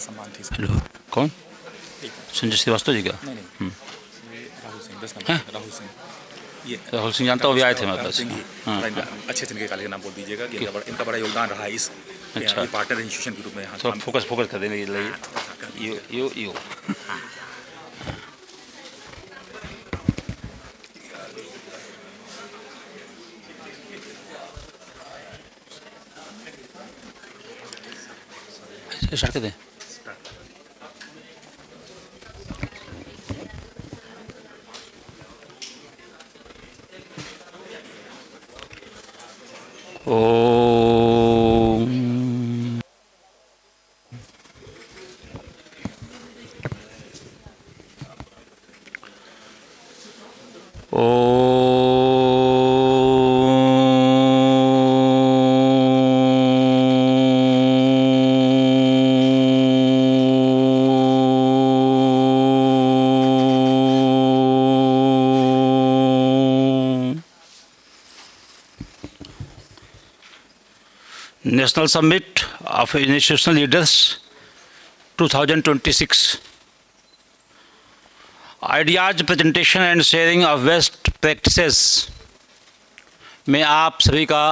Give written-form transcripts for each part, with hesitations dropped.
सम्मान थी। हेलो, कौन? एक संजय श्रीवास्तव जी का? नहीं नहीं, ये राहुल सिंह 10 नंबर हैं? राहुल सिंह, ये राहुल सिंह जानता हूँ, अभी आए थे मेरे राहुल पास। सिंह ही हाँ थोड़ा हाँ। अच्छे से इनके कॉलेज का नाम बोल दीजिएगा कि क्यों? इनका बड़ा योगदान रहा है इस अच्छा, ये पार्टनर इंस्टीट्यूशन के रूप में यहाँ थोड़ा काम। फोकस फोकस कर देने लिए हाँ, थोड़ा सा कर यू दीजिए। यू यू स्टार्ट कर दें। ओम National Summit of Institutional Leaders 2026 Ideas Presentation and Sharing of Best Practices में आप सभी का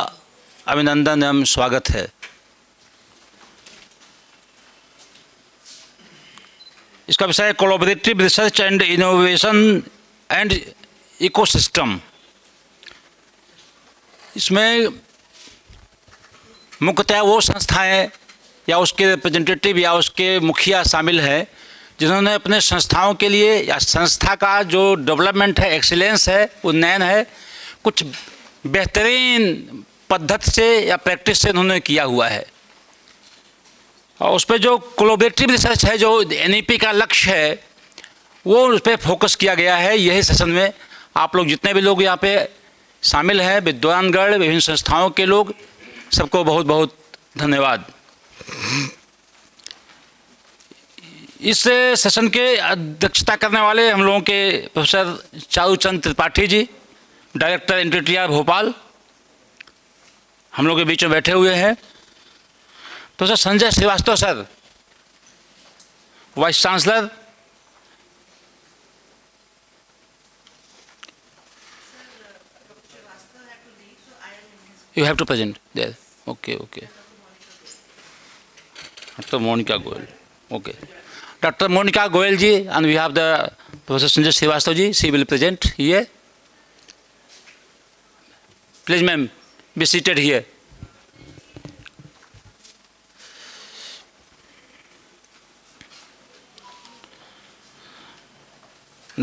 अभिनंदन एवं स्वागत है। इसका विषय है collaborative research and innovation and ecosystem. इसमें मुख्यतः वो संस्थाएं या उसके रिप्रेजेंटेटिव या उसके मुखिया शामिल हैं जिन्होंने अपने संस्थाओं के लिए या संस्था का जो डेवलपमेंट है, एक्सीलेंस है, उन्नयन है, कुछ बेहतरीन पद्धति से या प्रैक्टिस से उन्होंने किया हुआ है। और उस पर जो कोलैबोरेटिव रिसर्च है, जो एनईपी का लक्ष्य है, वो उस पर फोकस किया गया है। यही सेशन में आप लोग जितने भी लोग यहाँ पे शामिल हैं, विद्वानगण, विभिन्न संस्थाओं के लोग, सबको बहुत बहुत धन्यवाद। इस सेशन के अध्यक्षता करने वाले हम लोगों के professor Charuchand Tripathi ji, director NTTR Bhopal, हम लोग के बीच में बैठे हुए हैं। Professor Sanjay Shrivastava sir, vice chancellor, you have to present there. Okay. Dr. Monica Goel. Okay. Dr. Monica Goel ji, and we have the Professor Sanjay Srivastav ji. She will present here. Please, ma'am, be seated here.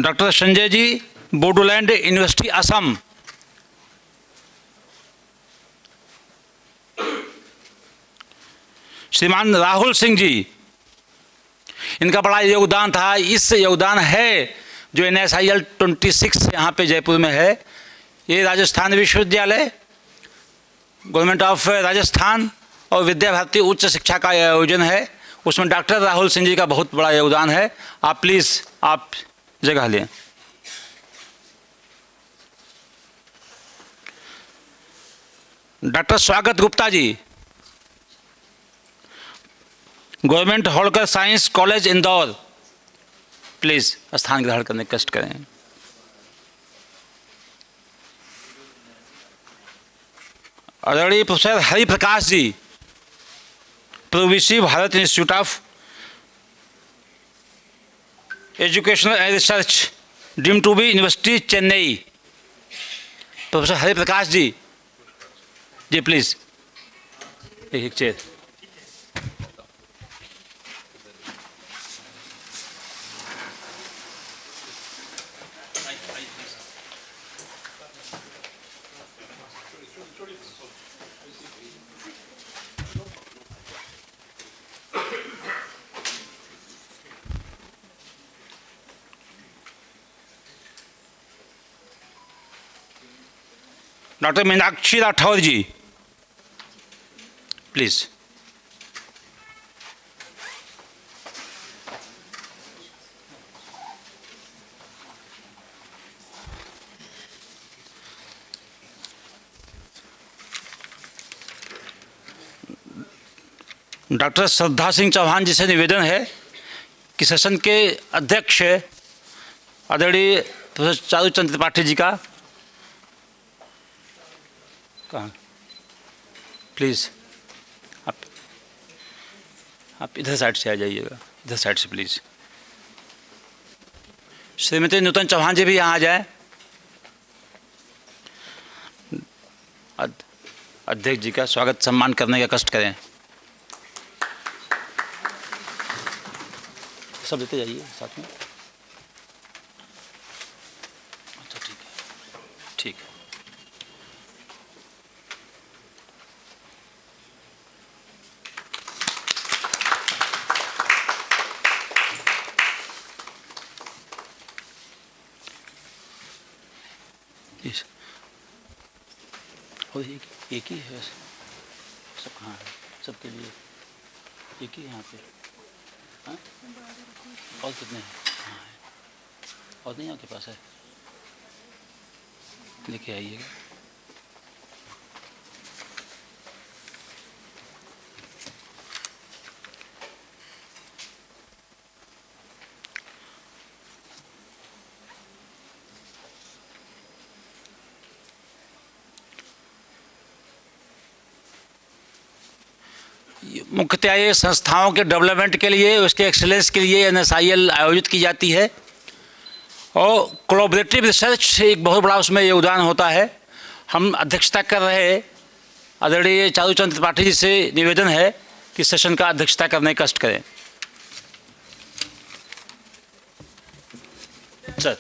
Dr. Sanjay ji, Bodoland University, Assam. श्रीमान राहुल सिंह जी, इनका बड़ा योगदान था, इस योगदान है जो NSIL 26 यहाँ पे जयपुर में है। ये राजस्थान विश्वविद्यालय, गवर्नमेंट ऑफ राजस्थान और विद्या भारती उच्च शिक्षा का आयोजन है, उसमें डॉक्टर राहुल सिंह जी का बहुत बड़ा योगदान है। आप प्लीज़ आप जगह लें। Doctor Swagat Gupta ji, government Holkar science college Indore, please स्थान ग्रहण करने का कष्ट करें। आदरणीय professor Hariprakash ji, pro VC Bharath institute of educational and research, deemed to be university, Chennai. Professor Hariprakash ji, please एक चेयर। Doctor Meenakshi Rathore ji, please. Doctor Shraddha Singh Chauhan ji से निवेदन है कि सेशन के अध्यक्ष आदरणीय प्रोफेसर चारूचंद त्रिपाठी जी का कहाँ प्लीज़ आप इधर साइड से आ जाइएगा, इधर साइड से प्लीज़। श्रीमती नूतन चौहान जी भी यहाँ आ जाए। अध्यक्ष जी का स्वागत सम्मान करने का कष्ट करें। सब लेते जाइए साथ में। अच्छा ठीक है, ठीक है। और एक ही है सब, कहाँ है सबके लिए एक ही यहाँ पे? हाँ और कितने हैं? हाँ है और नहीं आपके पास है, लेके आइएगा। मुख्यतः ये संस्थाओं के डेवलपमेंट के लिए, उसके एक्सीलेंस के लिए NSIL आयोजित की जाती है और कोलैबोरेटिव रिसर्च एक बहुत बड़ा उसमें योगदान होता है। हम अध्यक्षता कर रहे आदरणीय चारूचंद त्रिपाठी जी से निवेदन है कि सेशन का अध्यक्षता करने का कष्ट करें। सर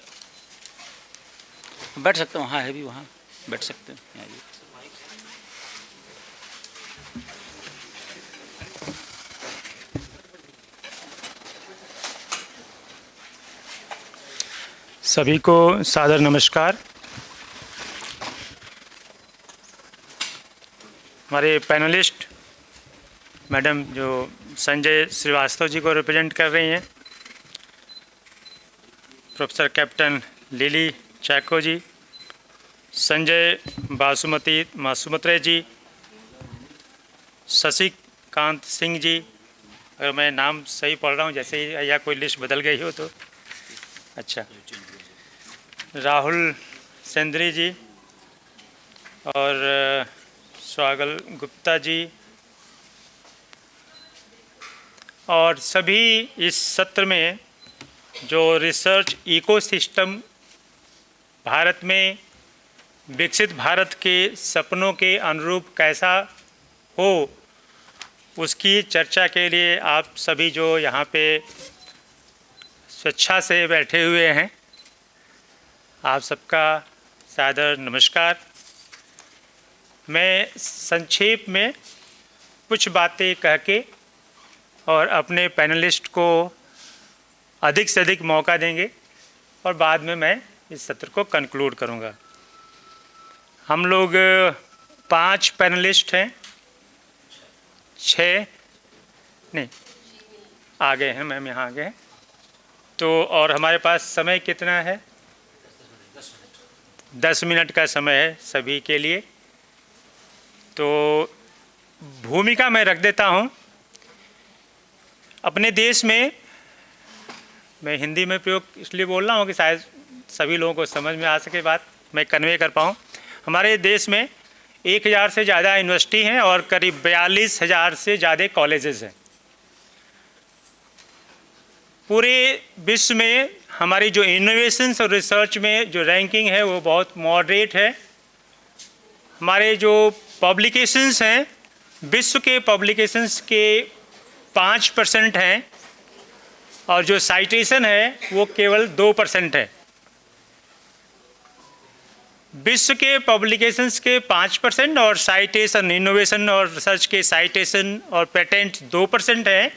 बैठ सकते हैं, वहाँ है भी, वहाँ बैठ सकते हैं। सभी को सादर नमस्कार। हमारे पैनलिस्ट मैडम जो संजय श्रीवास्तव जी को रिप्रेजेंट कर रही हैं, प्रोफेसर कैप्टन लिली चैको जी, संजय मासुमत्रे जी, शशिकांत सिंह जी, अगर मैं नाम सही पढ़ रहा हूँ, जैसे ही या कोई लिस्ट बदल गई हो तो अच्छा, राहुल सेंद्री जी और स्वागल गुप्ता जी, और सभी इस सत्र में जो रिसर्च इकोसिस्टम भारत में विकसित भारत के सपनों के अनुरूप कैसा हो, उसकी चर्चा के लिए आप सभी जो यहाँ पे स्वेच्छा से बैठे हुए हैं, आप सबका सादर नमस्कार। मैं संक्षेप में कुछ बातें कह के और अपने पैनलिस्ट को अधिक से अधिक मौका देंगे और बाद में मैं इस सत्र को कंक्लूड करूंगा। हम लोग 5 पैनलिस्ट हैं, 6 नहीं आ गए हैं, मैम यहाँ आ गए हैं तो, और हमारे पास समय कितना है? 10 मिनट का समय है सभी के लिए। तो भूमिका मैं रख देता हूँ। अपने देश में, मैं हिंदी में प्रयोग इसलिए बोल रहा हूँ कि शायद सभी लोगों को समझ में आ सके, बात मैं कन्वे कर पाऊँ। हमारे देश में 1000 से ज़्यादा यूनिवर्सिटी हैं और करीब 42,000 से ज़्यादा कॉलेजेस हैं। पूरे विश्व में हमारी जो इनोवेशंस और रिसर्च में जो रैंकिंग है वो बहुत मॉडरेट है। हमारे जो पब्लिकेशंस हैं, विश्व के पब्लिकेशंस के 5% हैं और जो साइटेशन है वो केवल 2% है। विश्व के पब्लिकेशंस के 5% और साइटेशन, इनोवेशन और रिसर्च के साइटेशन और पेटेंट 2% है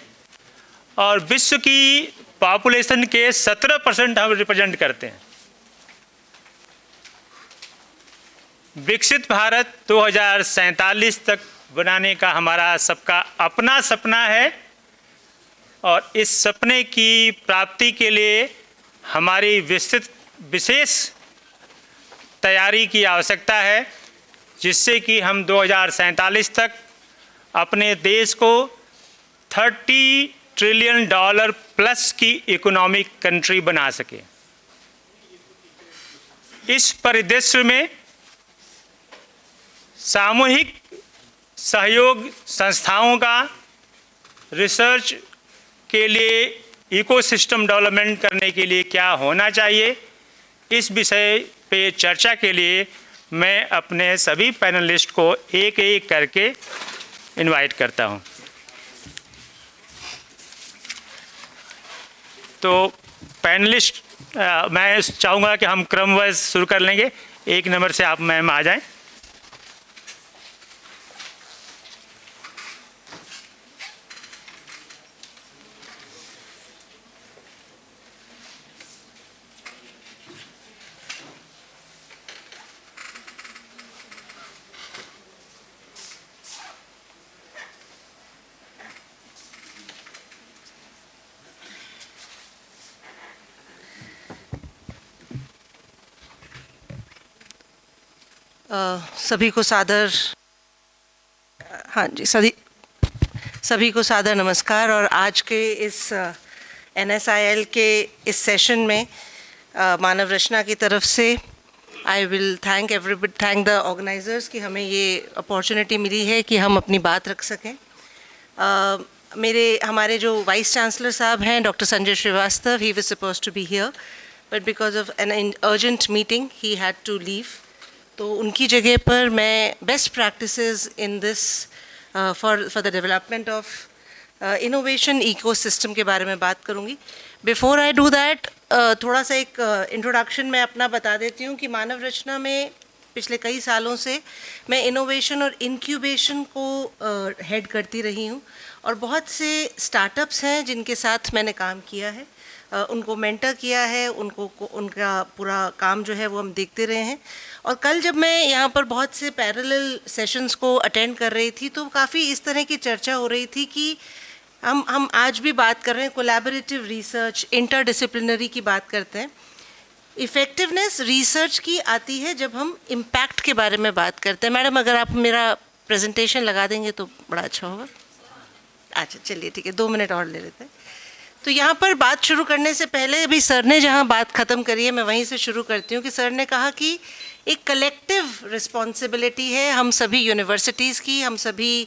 और विश्व की पॉपुलेशन के 17% हम रिप्रेजेंट करते हैं। विकसित भारत 2047 तक बनाने का हमारा सबका अपना सपना है और इस सपने की प्राप्ति के लिए हमारी विशेष तैयारी की आवश्यकता है, जिससे कि हम 2047 तक अपने देश को $30 ट्रिलियन प्लस की इकोनॉमिक कंट्री बना सके। इस परिदृश्य में सामूहिक सहयोग संस्थाओं का रिसर्च के लिए इकोसिस्टम डेवलपमेंट करने के लिए क्या होना चाहिए, इस विषय पे चर्चा के लिए मैं अपने सभी पैनलिस्ट को एक एक करके इनवाइट करता हूं। तो पैनलिस्ट मैं चाहूँगा कि हम क्रमवार शुरू कर लेंगे। 1 नंबर से आप मैम आ जाएं। सभी को सादर हाँ जी सभी को सादर नमस्कार। और आज के इस NSIL के इस सेशन में मानव रचना की तरफ से I will thank the organisers कि हमें ये अपॉर्चुनिटी मिली है कि हम अपनी बात रख सकें। हमारे जो वाइस चांसलर साहब हैं doctor Sanjay Shrivastava, he was supposed to be here but because of an urgent meeting he had to leave. तो उनकी जगह पर मैं best practices in this for the development of innovation ecosystem के बारे में बात करूंगी। बिफोर आई डू दैट थोड़ा सा एक इंट्रोडक्शन मैं अपना बता देती हूँ कि मानव रचना में पिछले कई सालों से मैं इनोवेशन और इंक्यूबेशन को हेड करती रही हूँ और बहुत से स्टार्टअप्स हैं जिनके साथ मैंने काम किया है, उनको मेंटर किया है, उनका पूरा काम जो है वो हम देखते रहे हैं। और कल जब मैं यहाँ पर बहुत से पैरेलल सेशंस को अटेंड कर रही थी तो काफ़ी इस तरह की चर्चा हो रही थी कि हम आज भी बात कर रहे हैं कोलैबोरेटिव रिसर्च, इंटरडिसिप्लिनरी की बात करते हैं। इफ़ेक्टिवनेस रिसर्च की आती है जब हम इम्पैक्ट के बारे में बात करते हैं। मैडम अगर आप मेरा प्रेजेंटेशन लगा देंगे तो बड़ा अच्छा होगा। अच्छा चलिए ठीक है, 2 मिनट और ले लेते हैं। तो यहाँ पर बात शुरू करने से पहले अभी सर ने जहाँ बात ख़त्म करी है मैं वहीं से शुरू करती हूँ कि सर ने कहा कि एक कलेक्टिव रिस्पॉन्सिबिलिटी है हम सभी यूनिवर्सिटीज़ की, हम सभी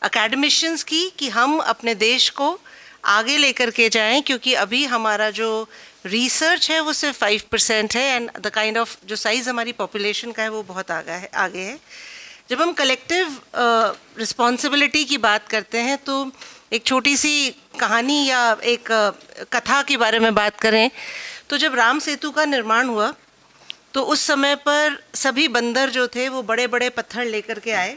एकेडमिशियंस की कि हम अपने देश को आगे लेकर के जाएं, क्योंकि अभी हमारा जो रिसर्च है वो सिर्फ 5% है एंड द काइंड ऑफ जो साइज़ हमारी पॉपुलेशन का है वो बहुत आगे है। जब हम कलेक्टिव रिस्पॉन्सिबिलिटी की बात करते हैं तो एक छोटी सी कहानी या एक कथा के बारे में बात करें तो जब राम सेतु का निर्माण हुआ तो उस समय पर सभी बंदर जो थे वो बड़े बड़े पत्थर लेकर के आए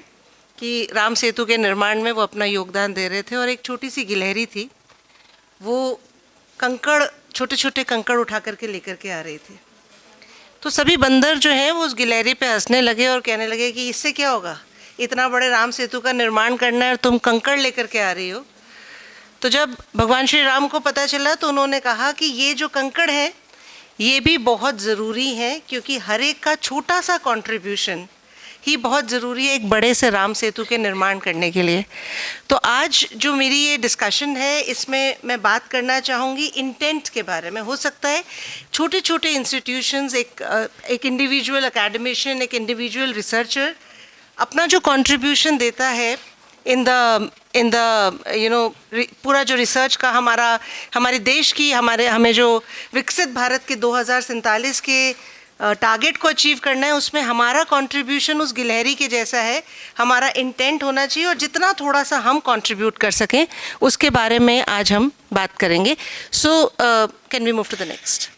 कि राम सेतु के निर्माण में वो अपना योगदान दे रहे थे, और एक छोटी सी गिलहरी थी वो कंकड़, छोटे छोटे कंकड़ उठा करके लेकर के आ रही थी। तो सभी बंदर जो हैं वो उस गिलहरी पे हंसने लगे और कहने लगे कि इससे क्या होगा, इतना बड़े राम सेतु का निर्माण करना है और तुम कंकड़ लेकर के आ रही हो। तो जब भगवान श्री राम को पता चला तो उन्होंने कहा कि ये जो कंकड़ है ये भी बहुत ज़रूरी है, क्योंकि हर एक का छोटा सा कंट्रीब्यूशन ही बहुत ज़रूरी है एक बड़े से राम सेतु के निर्माण करने के लिए। तो आज जो मेरी ये डिस्कशन है इसमें मैं बात करना चाहूँगी इंटेंट के बारे में। हो सकता है छोटे छोटे इंस्टीट्यूशंस, एक इंडिविजुअल एकेडमिशियन, एक इंडिविजुअल रिसर्चर अपना जो कंट्रीब्यूशन देता है इन द पूरा जो रिसर्च का हमारे देश की हमें जो विकसित भारत के 2047 के टारगेट को अचीव करना है, उसमें हमारा कंट्रीब्यूशन उस गिलहरी के जैसा है। हमारा इंटेंट होना चाहिए और जितना थोड़ा सा हम कंट्रीब्यूट कर सकें उसके बारे में आज हम बात करेंगे। So can we move to the next.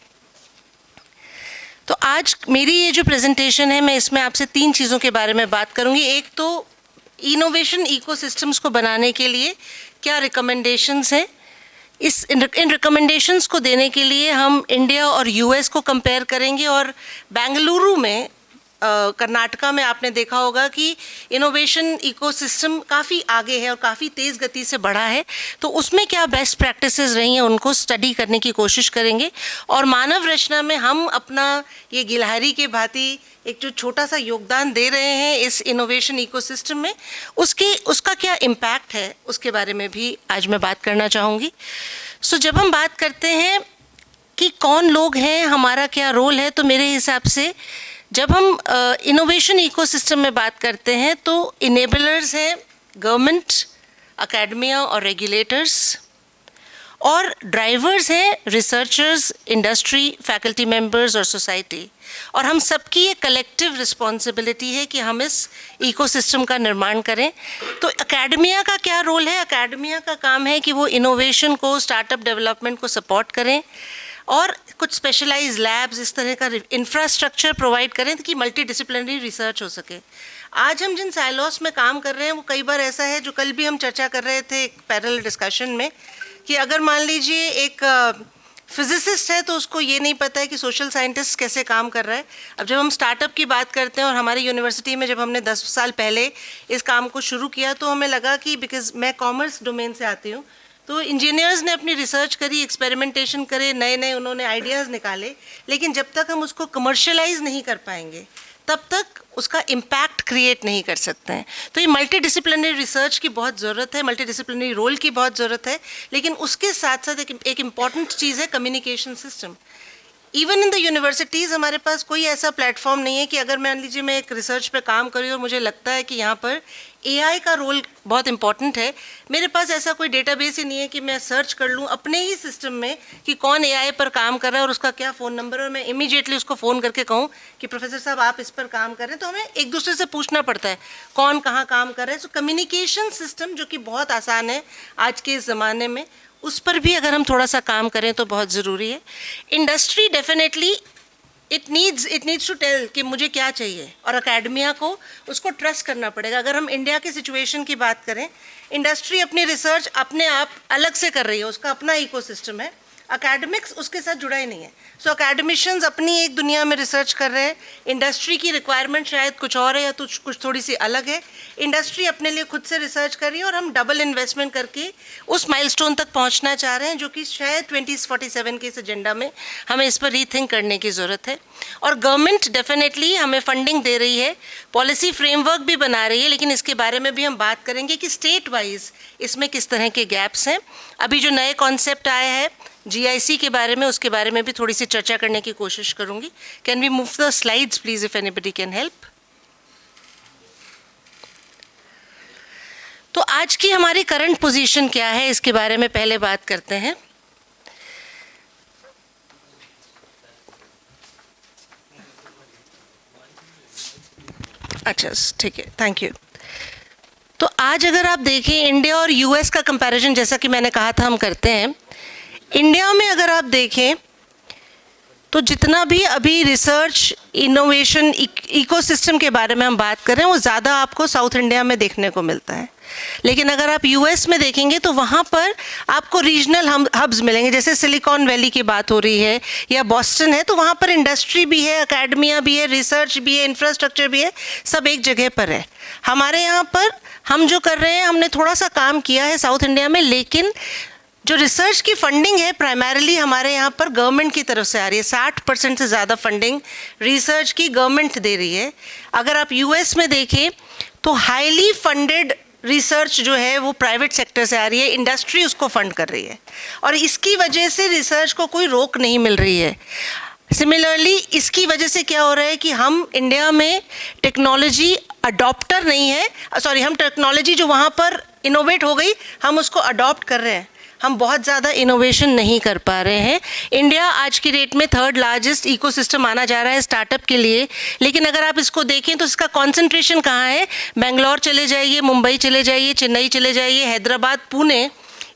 तो आज मेरी ये जो प्रेजेंटेशन है मैं इसमें आपसे 3 चीज़ों के बारे में बात करूँगी। एक तो इनोवेशन इकोसिस्टम्स को बनाने के लिए क्या रिकमेंडेशंस हैं, इन रिकमेंडेशंस को देने के लिए हम इंडिया और US को कंपेयर करेंगे और बेंगलुरु में कर्नाटका में आपने देखा होगा कि इनोवेशन इकोसिस्टम काफ़ी आगे है और काफ़ी तेज़ गति से बढ़ा है, तो उसमें क्या बेस्ट प्रैक्टिसेस रही हैं उनको स्टडी करने की कोशिश करेंगे। और मानव रचना में हम अपना ये गिलहरी के भांति एक जो छोटा सा योगदान दे रहे हैं इस इनोवेशन इकोसिस्टम में, उसका क्या इम्पैक्ट है उसके बारे में भी आज मैं बात करना चाहूँगी। सो जब हम बात करते हैं कि कौन लोग हैं, हमारा क्या रोल है, तो मेरे हिसाब से जब हम इनोवेशन इकोसिस्टम में बात करते हैं तो इनेबलर्स हैं गवर्नमेंट, एकेडमिया और रेगुलेटर्स, और ड्राइवर्स हैं रिसर्चर्स, इंडस्ट्री, फैकल्टी मेंबर्स और सोसाइटी। और हम सबकी ये कलेक्टिव रिस्पॉन्सिबिलिटी है कि हम इस इकोसिस्टम का निर्माण करें। तो एकेडमिया का क्या रोल है? एकेडमिया का काम है कि वो इनोवेशन को, स्टार्टअप डेवलपमेंट को सपोर्ट करें और कुछ स्पेशलाइज लैब्स, इस तरह का इंफ्रास्ट्रक्चर प्रोवाइड करें कि मल्टी डिसिप्लिनरी रिसर्च हो सके। आज हम जिन साइलोस में काम कर रहे हैं वो कई बार ऐसा है, जो कल भी हम चर्चा कर रहे थे एक पैरेलल डिस्कशन में, कि अगर मान लीजिए एक फिजिसिस्ट है तो उसको ये नहीं पता है कि सोशल साइंटिस्ट कैसे काम कर रहा है। अब जब हम स्टार्टअप की बात करते हैं, और हमारी यूनिवर्सिटी में जब हमने 10 साल पहले इस काम को शुरू किया तो हमें लगा कि बिकॉज मैं कॉमर्स डोमेन से आती हूँ, तो इंजीनियर्स ने अपनी रिसर्च करी, एक्सपेरिमेंटेशन करे, नए नए उन्होंने आइडियाज़ निकाले, लेकिन जब तक हम उसको कमर्शियलाइज नहीं कर पाएंगे तब तक उसका इम्पैक्ट क्रिएट नहीं कर सकते हैं। तो ये मल्टी डिसिप्लिनरी रिसर्च की बहुत ज़रूरत है, मल्टी डिसिप्लिनरी रोल की बहुत ज़रूरत है, लेकिन उसके साथ साथ एक इम्पॉर्टेंट चीज़ है communication system. Even in the universities हमारे पास कोई ऐसा प्लेटफॉर्म नहीं है कि अगर मान लीजिए मैं एक रिसर्च पे काम कर रही हूँ और मुझे लगता है कि यहाँ पर AI का रोल बहुत इंपॉर्टेंट है, मेरे पास ऐसा कोई डेटाबेस ही नहीं है कि मैं सर्च कर लूँ अपने ही सिस्टम में कि कौन AI पर काम कर रहा है और उसका क्या फ़ोन नंबर है, और मैं इमीडिएटली उसको फ़ोन करके कहूँ कि प्रोफेसर साहब आप इस पर काम कर रहे हैं। तो हमें एक दूसरे से पूछना पड़ता है कौन कहाँ काम कर रहा है। सो कम्युनिकेशन सिस्टम जो कि बहुत आसान है आज के इस ज़माने में, उस पर भी अगर हम थोड़ा सा काम करें तो बहुत ज़रूरी है। Industry definitely it needs to tell कि मुझे क्या चाहिए, और एकेडमिया को उसको ट्रस्ट करना पड़ेगा। अगर हम इंडिया की सिचुएशन की बात करें, इंडस्ट्री अपनी रिसर्च अपने आप अलग से कर रही है, उसका अपना इकोसिस्टम है, एकेडमिक्स उसके साथ जुड़ा ही नहीं है। सो एकेडमिशियंस अपनी एक दुनिया में रिसर्च कर रहे हैं, इंडस्ट्री की रिक्वायरमेंट शायद कुछ और है या तो कुछ थोड़ी सी अलग है। इंडस्ट्री अपने लिए खुद से रिसर्च कर रही है और हम डबल इन्वेस्टमेंट करके उस माइलस्टोन तक पहुंचना चाह रहे हैं, जो कि शायद 2047 के इस एजेंडा में हमें इस पर रीथिंक करने की ज़रूरत है। और गवर्नमेंट डेफिनेटली हमें फंडिंग दे रही है, पॉलिसी फ्रेमवर्क भी बना रही है, लेकिन इसके बारे में भी हम बात करेंगे कि स्टेट वाइज इसमें किस तरह के गैप्स हैं। अभी जो नए कॉन्सेप्ट आए हैं GIC के बारे में, उसके बारे में भी थोड़ी सी चर्चा करने की कोशिश करूंगी। Can we move the slides please if anybody can help. तो आज की हमारी करंट पोजीशन क्या है, इसके बारे में पहले बात करते हैं। अच्छा ठीक है, थैंक यू। तो आज अगर आप देखें इंडिया और US का कंपैरिजन, जैसा कि मैंने कहा था हम करते हैं। इंडिया में अगर आप देखें तो जितना भी अभी रिसर्च इनोवेशन इकोसिस्टम के बारे में हम बात कर रहे हैं वो ज़्यादा आपको साउथ इंडिया में देखने को मिलता है, लेकिन अगर आप US में देखेंगे तो वहाँ पर आपको रीजनल हब्स मिलेंगे। जैसे सिलिकॉन वैली की बात हो रही है या बॉस्टन है, तो वहाँ पर इंडस्ट्री भी है, एकेडमिया भी है, रिसर्च भी है, इंफ्रास्ट्रक्चर भी है, सब एक जगह पर है। हमारे यहाँ पर हम जो कर रहे हैं, हमने थोड़ा सा काम किया है साउथ इंडिया में, लेकिन जो रिसर्च की फंडिंग है प्राइमरीली हमारे यहाँ पर गवर्नमेंट की तरफ से आ रही है। 60% से ज़्यादा फंडिंग रिसर्च की गवर्नमेंट दे रही है। अगर आप US में देखें तो हाईली फंडेड रिसर्च जो है वो प्राइवेट सेक्टर से आ रही है, इंडस्ट्री उसको फंड कर रही है, और इसकी वजह से रिसर्च को कोई रोक नहीं मिल रही है। सिमिलरली इसकी वजह से क्या हो रहा है कि हम इंडिया में टेक्नोलॉजी अडॉप्टर नहीं है, हम टेक्नोलॉजी जो वहाँ पर इनोवेट हो गई हम उसको अडॉप्ट कर रहे हैं, हम बहुत ज़्यादा इनोवेशन नहीं कर पा रहे हैं। इंडिया आज की डेट में 3rd लार्जेस्ट इकोसिस्टम माना जा रहा है स्टार्टअप के लिए, लेकिन अगर आप इसको देखें तो इसका कंसंट्रेशन कहाँ है? बेंगलोर चले जाइए, मुंबई चले जाइए, चेन्नई चले जाइए, हैदराबाद, पुणे,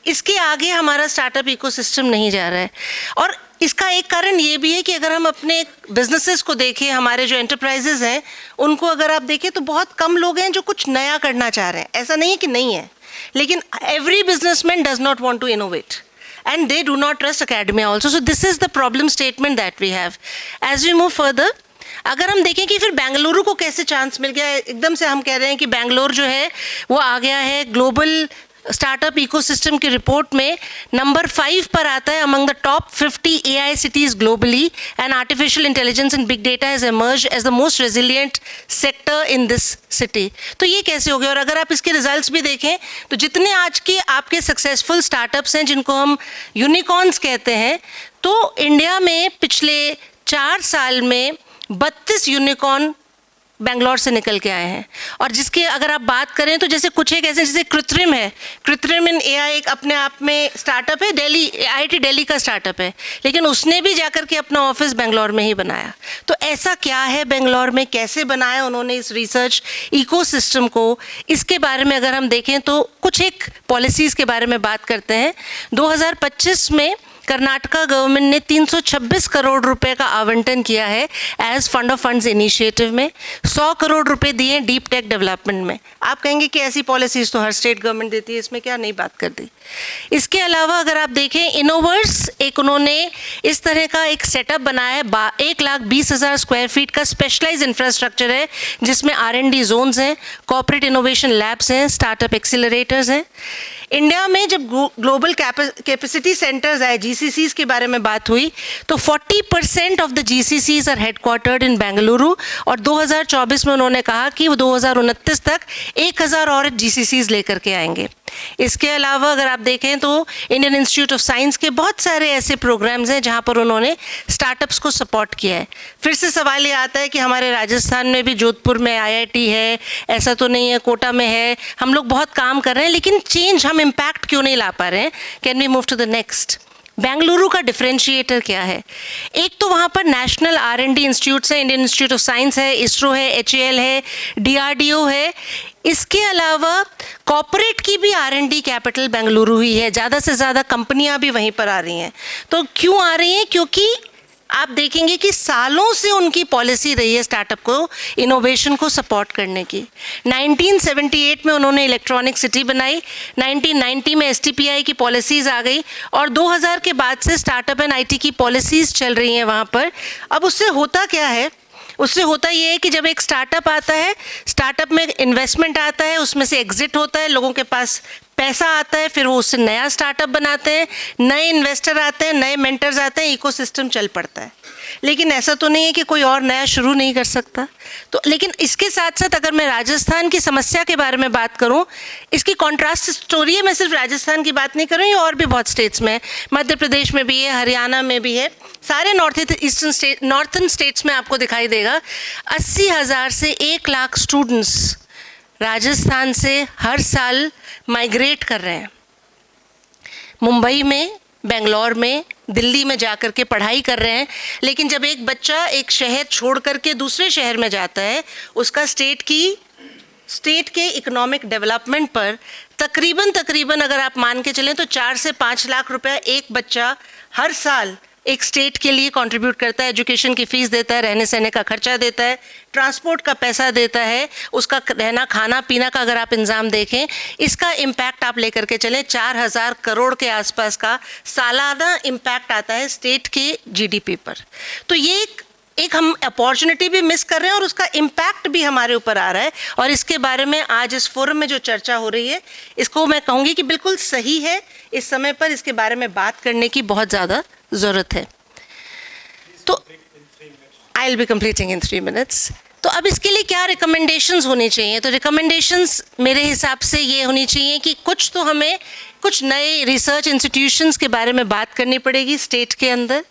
इसके आगे हमारा स्टार्टअप इकोसिस्टम नहीं जा रहा है। और इसका एक कारण ये भी है कि अगर हम अपने बिजनेसेस को देखें, हमारे जो एंटरप्राइजेज हैं उनको अगर आप देखें तो बहुत कम लोग हैं जो कुछ नया करना चाह रहे हैं। ऐसा नहीं है कि नहीं है, लेकिन every businessman does not want to innovate and they do not trust academia also. So this is the problem statement that we have. As we move further, अगर हम देखें कि फिर बेंगलुरु को कैसे चांस मिल गया, एकदम से हम कह रहे हैं कि बेंगलोर जो है वो आ गया है ग्लोबल स्टार्टअप इकोसिस्टम की रिपोर्ट में नंबर 5 पर आता है among the top 50 AI cities globally, and artificial intelligence and big data has emerged as the most resilient sector in this city. तो ये कैसे हो गया? और अगर आप इसके रिजल्ट्स भी देखें तो जितने आज के आपके सक्सेसफुल स्टार्टअप्स हैं जिनको हम यूनिकॉर्न्स कहते हैं, तो इंडिया में पिछले 4 साल में 32 यूनिकॉर्न बेंगलोर से निकल के आए हैं। और जिसके अगर आप बात करें तो जैसे कुछ एक ऐसे जैसे कृत्रिम है, कृत्रिम इन AI एक अपने आप में स्टार्टअप है, दिल्ली IIT दिल्ली का स्टार्टअप है, लेकिन उसने भी जाकर के अपना ऑफिस बेंगलोर में ही बनाया। तो ऐसा क्या है बेंगलोर में, कैसे बनाया उन्होंने इस रिसर्च इकोसिस्टम को, इसके बारे में अगर हम देखें तो कुछ एक पॉलिसीज़ के बारे में बात करते हैं। 2025 में कर्नाटका गवर्नमेंट ने 326 करोड़ रुपए का आवंटन किया है as fund of funds initiative में। 100 करोड़ रुपए दिए डीप टेक डेवलपमेंट में। आप कहेंगे कि ऐसी पॉलिसीज तो हर स्टेट गवर्नमेंट देती है, इसमें क्या नहीं बात कर दी। इसके अलावा अगर आप देखें इनोवर्स, एक उन्होंने इस तरह का एक सेटअप बनाया है, 1,20,000 स्क्वायर फीट का स्पेशलाइज इंफ्रास्ट्रक्चर है जिसमें R&D जोन्स हैं, कॉर्पोरेट इनोवेशन लैब्स हैं, स्टार्टअप एक्सीलरेटर्स हैं। इंडिया में जब ग्लोबल कैपेसिटी सेंटर्स आए, GCCs के बारे में बात हुई, तो 40% of the GCCs are headquartered in Bengaluru, और 2024 में उन्होंने कहा कि वो 2029 तक 1000 और GCCs लेकर के आएंगे। इसके अलावा अगर आप देखें तो इंडियन इंस्टीट्यूट ऑफ साइंस के बहुत सारे ऐसे प्रोग्राम्स हैं जहां पर उन्होंने स्टार्टअप्स को सपोर्ट किया है। फिर से सवाल ये आता है कि हमारे राजस्थान में भी जोधपुर में IIT है, ऐसा तो नहीं है, कोटा में है, हम लोग बहुत काम कर रहे हैं, लेकिन चेंज हम इम्पैक्ट क्यों नहीं ला पा रहे हैं? Can we move to the next? Bengaluru का डिफरेंशिएटर क्या है? एक तो वहाँ पर नेशनल R&D इंस्टीट्यूट्स हैं, इंडियन इंस्टीट्यूट ऑफ साइंस है, ISRO है, HAL है, DRDO है। इसके अलावा कॉर्पोरेट की भी R&D कैपिटल बेंगलुरु ही है, ज़्यादा से ज़्यादा कंपनियाँ भी वहीं पर आ रही हैं। तो क्यों आ रही हैं? क्योंकि आप देखेंगे कि सालों से उनकी पॉलिसी रही है स्टार्टअप को, इनोवेशन को सपोर्ट करने की। 1978 में उन्होंने इलेक्ट्रॉनिक सिटी बनाई, 1990 में STPI की पॉलिसीज़ आ गई, और 2000 के बाद से स्टार्टअप एंड IT की पॉलिसीज़ चल रही हैं वहाँ पर। अब उससे होता क्या है? उससे होता ये है कि जब एक स्टार्टअप आता है, स्टार्टअप में इन्वेस्टमेंट आता है, उसमें से एग्जिट होता है, लोगों के पास पैसा आता है, फिर वो उससे नया स्टार्टअप बनाते हैं, नए इन्वेस्टर आते हैं, नए मेंटर्स आते हैं, इकोसिस्टम चल पड़ता है। लेकिन ऐसा तो नहीं है कि कोई और नया शुरू नहीं कर सकता। तो लेकिन इसके साथ साथ अगर मैं राजस्थान की समस्या के बारे में बात करूं, इसकी कॉन्ट्रास्ट स्टोरी है। मैं सिर्फ राजस्थान की बात नहीं कर रही हूँ, और भी बहुत स्टेट्स में, मध्य प्रदेश में भी है, हरियाणा में भी है, सारे नॉर्थन स्टेट्स में आपको दिखाई देगा। 80,000 से 1 लाख स्टूडेंट्स राजस्थान से हर साल माइग्रेट कर रहे हैं। मुंबई में, बेंगलोर में, दिल्ली में जाकर के पढ़ाई कर रहे हैं। लेकिन जब एक बच्चा एक शहर छोड़ करके दूसरे शहर में जाता है, उसका स्टेट के इकोनॉमिक डेवलपमेंट पर तकरीबन अगर आप मान के चलें तो 4 से 5 लाख रुपया एक बच्चा हर साल एक स्टेट के लिए कंट्रीब्यूट करता है। एजुकेशन की फ़ीस देता है, रहने सहने का खर्चा देता है, ट्रांसपोर्ट का पैसा देता है, उसका रहना खाना पीना का अगर आप इंतज़ाम देखें, इसका इम्पैक्ट आप लेकर के चलें 4000 करोड़ के आसपास का सालाना इम्पैक्ट आता है स्टेट के GDP पर। तो ये एक हम अपॉर्चुनिटी भी मिस कर रहे हैं, और उसका इम्पैक्ट भी हमारे ऊपर आ रहा है। और इसके बारे में आज इस फोरम में जो चर्चा हो रही है, इसको मैं कहूँगी कि बिल्कुल सही है। इस समय पर इसके बारे में बात करने की बहुत ज़्यादा ज़रूरत है। तो I will be completing in 3 minutes। तो अब इसके लिए क्या रिकमेंडेशंस होनी चाहिए? तो रिकमेंडेशंस मेरे हिसाब से ये होनी चाहिए कि कुछ तो हमें कुछ नए रिसर्च इंस्टीट्यूशंस के बारे में बात करनी पड़ेगी स्टेट के अंदर।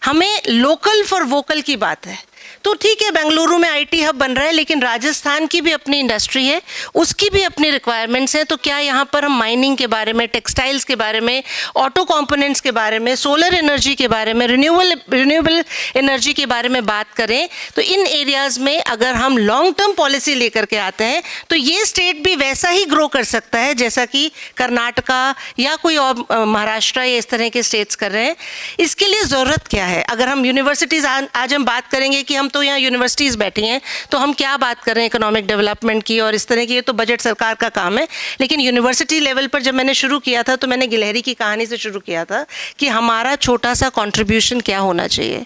हमें लोकल फॉर वोकल की बात है। तो ठीक है, बेंगलुरु में IT हब बन रहा है, लेकिन राजस्थान की भी अपनी इंडस्ट्री है, उसकी भी अपनी रिक्वायरमेंट्स हैं। तो क्या यहाँ पर हम माइनिंग के बारे में, टेक्सटाइल्स के बारे में, ऑटो कंपोनेंट्स के बारे में, सोलर एनर्जी के बारे में, रिन्यूएबल एनर्जी के बारे में बात करें, तो इन एरियाज़ में अगर हम लॉन्ग टर्म पॉलिसी लेकर के आते हैं तो ये स्टेट भी वैसा ही ग्रो कर सकता है जैसा कि कर्नाटका या कोई और महाराष्ट्र या इस तरह के स्टेट्स कर रहे हैं। इसके लिए ज़रूरत क्या है? अगर हम यूनिवर्सिटीज़ आज हम बात करेंगे कि हम हम तो यहाँ यूनिवर्सिटीज़ बैठी हैं, तो हम क्या बात कर रहे हैं इकोनॉमिक डेवलपमेंट की और इस तरह की, ये तो बजट सरकार का काम है। लेकिन यूनिवर्सिटी लेवल पर जब मैंने शुरू किया था तो मैंने गिलहरी की कहानी से शुरू किया था कि हमारा छोटा सा कंट्रीब्यूशन क्या होना चाहिए।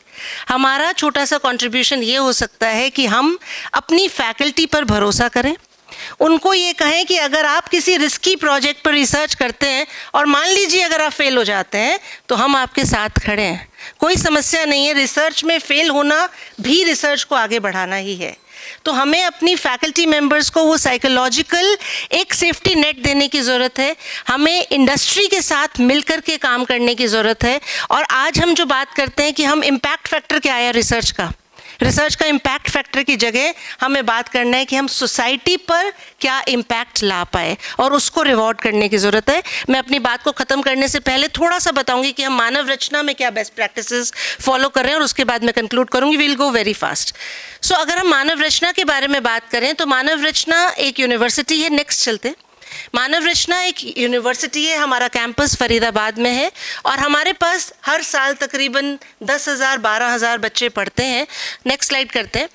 हमारा छोटा सा कंट्रीब्यूशन ये हो सकता है कि हम अपनी फैकल्टी पर भरोसा करें, उनको ये कहें कि अगर आप किसी रिस्की प्रोजेक्ट पर रिसर्च करते हैं और मान लीजिए अगर आप फेल हो जाते हैं तो हम आपके साथ खड़े हैं, कोई समस्या नहीं है। रिसर्च में फेल होना भी रिसर्च को आगे बढ़ाना ही है। तो हमें अपनी फैकल्टी मेंबर्स को वो साइकोलॉजिकल एक सेफ्टी नेट देने की ज़रूरत है। हमें इंडस्ट्री के साथ मिलकर के काम करने की ज़रूरत है। और आज हम जो बात करते हैं कि हम इम्पैक्ट फैक्टर क्या आया रिसर्च का इम्पैक्ट फैक्टर की जगह हमें बात करना है कि हम सोसाइटी पर क्या इम्पैक्ट ला पाए और उसको रिवॉर्ड करने की ज़रूरत है। मैं अपनी बात को ख़त्म करने से पहले थोड़ा सा बताऊंगी कि हम मानव रचना में क्या बेस्ट प्रैक्टिसेस फॉलो कर रहे हैं और उसके बाद मैं कंक्लूड करूंगी। Will go very fast. So अगर हम मानव रचना के बारे में बात करें तो मानव रचना एक यूनिवर्सिटी है। नेक्स्ट चलते हैं। मानव रचना एक यूनिवर्सिटी है, हमारा कैंपस फरीदाबाद में है और हमारे पास हर साल तकरीबन 10,000 12,000 बच्चे पढ़ते हैं। नेक्स्ट स्लाइड करते हैं।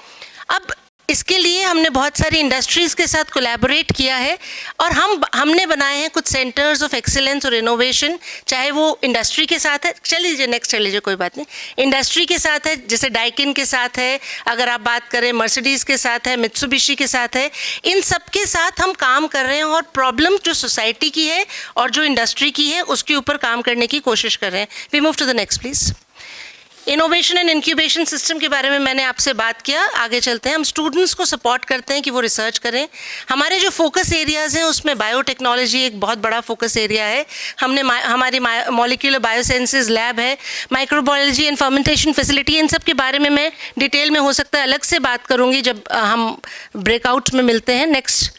अब इसके लिए हमने बहुत सारी इंडस्ट्रीज़ के साथ कोलैबोरेट किया है और हमने बनाए हैं कुछ सेंटर्स ऑफ एक्सीलेंस और इनोवेशन, चाहे वो इंडस्ट्री के साथ है, चल लीजिए नेक्स्ट चल लीजिए, कोई बात नहीं, इंडस्ट्री के साथ है, जैसे डाइकिन के साथ है, अगर आप बात करें मर्सिडीज़ के साथ है, मित्सुबिशी के साथ है, इन सब के साथ हम काम कर रहे हैं और प्रॉब्लम जो सोसाइटी की है और जो इंडस्ट्री की है उसके ऊपर काम करने की कोशिश कर रहे हैं। We move to the next please. Innovation and incubation system के बारे में मैंने आपसे बात किया। आगे चलते हैं। हम स्टूडेंट्स को सपोर्ट करते हैं कि वो रिसर्च करें। हमारे जो फोकस एरियाज़ हैं उसमें बायोटेक्नोलॉजी एक बहुत बड़ा फोकस एरिया है। हमने हमारी मॉलिक्यूलर बायोसाइंसेज लैब है, माइक्रोबायोलॉजी एंड फर्मेंटेशन फैसिलिटी, इन सब के बारे में मैं डिटेल में हो सकता है अलग से बात करूँगी जब हम ब्रेकआउट में मिलते हैं। नेक्स्ट,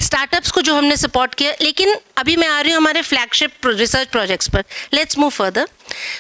स्टार्टअप्स को जो हमने सपोर्ट किया, लेकिन अभी मैं आ रही हूँ हमारे फ्लैगशिप रिसर्च प्रोजेक्ट्स पर। Let's move further.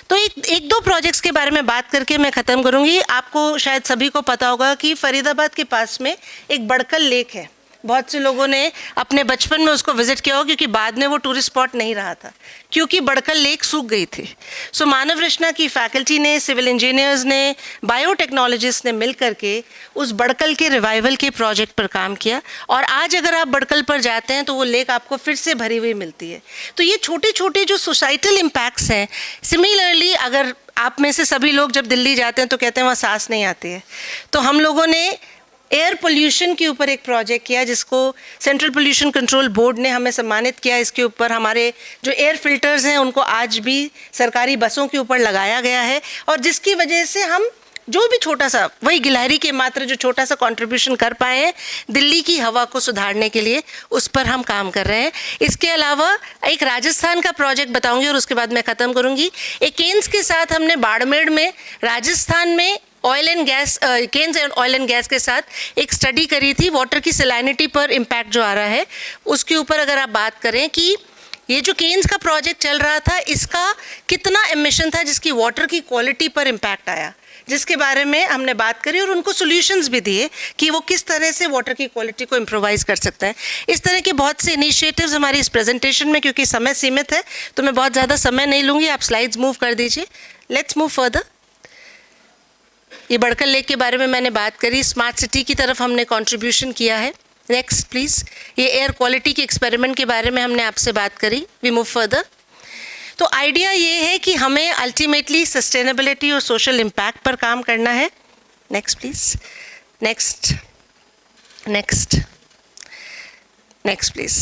तो एक दो प्रोजेक्ट्स के बारे में बात करके मैं ख़त्म करूँगी। आपको शायद सभी को पता होगा कि फरीदाबाद के पास में एक बड़कल लेक है। बहुत से लोगों ने अपने बचपन में उसको विज़िट किया हो, क्योंकि बाद में वो टूरिस्ट स्पॉट नहीं रहा था, क्योंकि बड़कल लेक सूख गई थी। सो मानव रचना की फैकल्टी ने, सिविल इंजीनियर्स ने, बायोटेक्नोलॉजिस्ट ने मिल करके उस बड़कल के रिवाइवल के प्रोजेक्ट पर काम किया और आज अगर आप बड़कल पर जाते हैं तो वो लेक आपको फिर से भरी हुई मिलती है। तो ये छोटे छोटे जो सोसाइटल इम्पैक्ट्स हैं। सिमिलरली अगर आप में से सभी लोग जब दिल्ली जाते हैं तो कहते हैं वहाँ सांस नहीं आती है, तो हम लोगों ने एयर पोल्यूशन के ऊपर एक प्रोजेक्ट किया जिसको सेंट्रल पोल्यूशन कंट्रोल बोर्ड ने हमें सम्मानित किया। इसके ऊपर हमारे जो एयर फिल्टर्स हैं उनको आज भी सरकारी बसों के ऊपर लगाया गया है और जिसकी वजह से हम जो भी छोटा सा, वही गिलहरी के मात्र जो छोटा सा कंट्रीब्यूशन कर पाए हैं दिल्ली की हवा को सुधारने के लिए, उस पर हम काम कर रहे हैं। इसके अलावा एक राजस्थान का प्रोजेक्ट बताऊंगी और उसके बाद मैं ख़त्म करूंगी। एक केन्स के साथ हमने बाड़मेर में, राजस्थान में oil and gas, Cairns and oil and gas के साथ एक स्टडी करी थी। वाटर की सैलिनिटी पर इम्पैक्ट जो आ रहा है उसके ऊपर अगर आप बात करें कि ये जो केन्स का प्रोजेक्ट चल रहा था इसका कितना एमिशन था जिसकी वाटर की क्वालिटी पर इम्पैक्ट आया, जिसके बारे में हमने बात करी और उनको सॉल्यूशंस भी दिए कि वो किस तरह से वाटर की क्वालिटी को इम्प्रोवाइज कर सकता है। इस तरह के बहुत से इनिशिएटिव्स हमारी इस प्रेजेंटेशन में, क्योंकि समय सीमित है तो मैं बहुत ज़्यादा समय नहीं लूँगी, आप स्लाइड्स मूव कर दीजिए। Let's move further. ये बड़कल लेक के बारे में मैंने बात करी। स्मार्ट सिटी की तरफ हमने कंट्रीब्यूशन किया है। Next please. ये एयर क्वालिटी के एक्सपेरिमेंट के बारे में हमने आपसे बात करी। We move further. तो आइडिया ये है कि हमें अल्टीमेटली सस्टेनेबिलिटी और सोशल इम्पैक्ट पर काम करना है। Next please. Next next next please.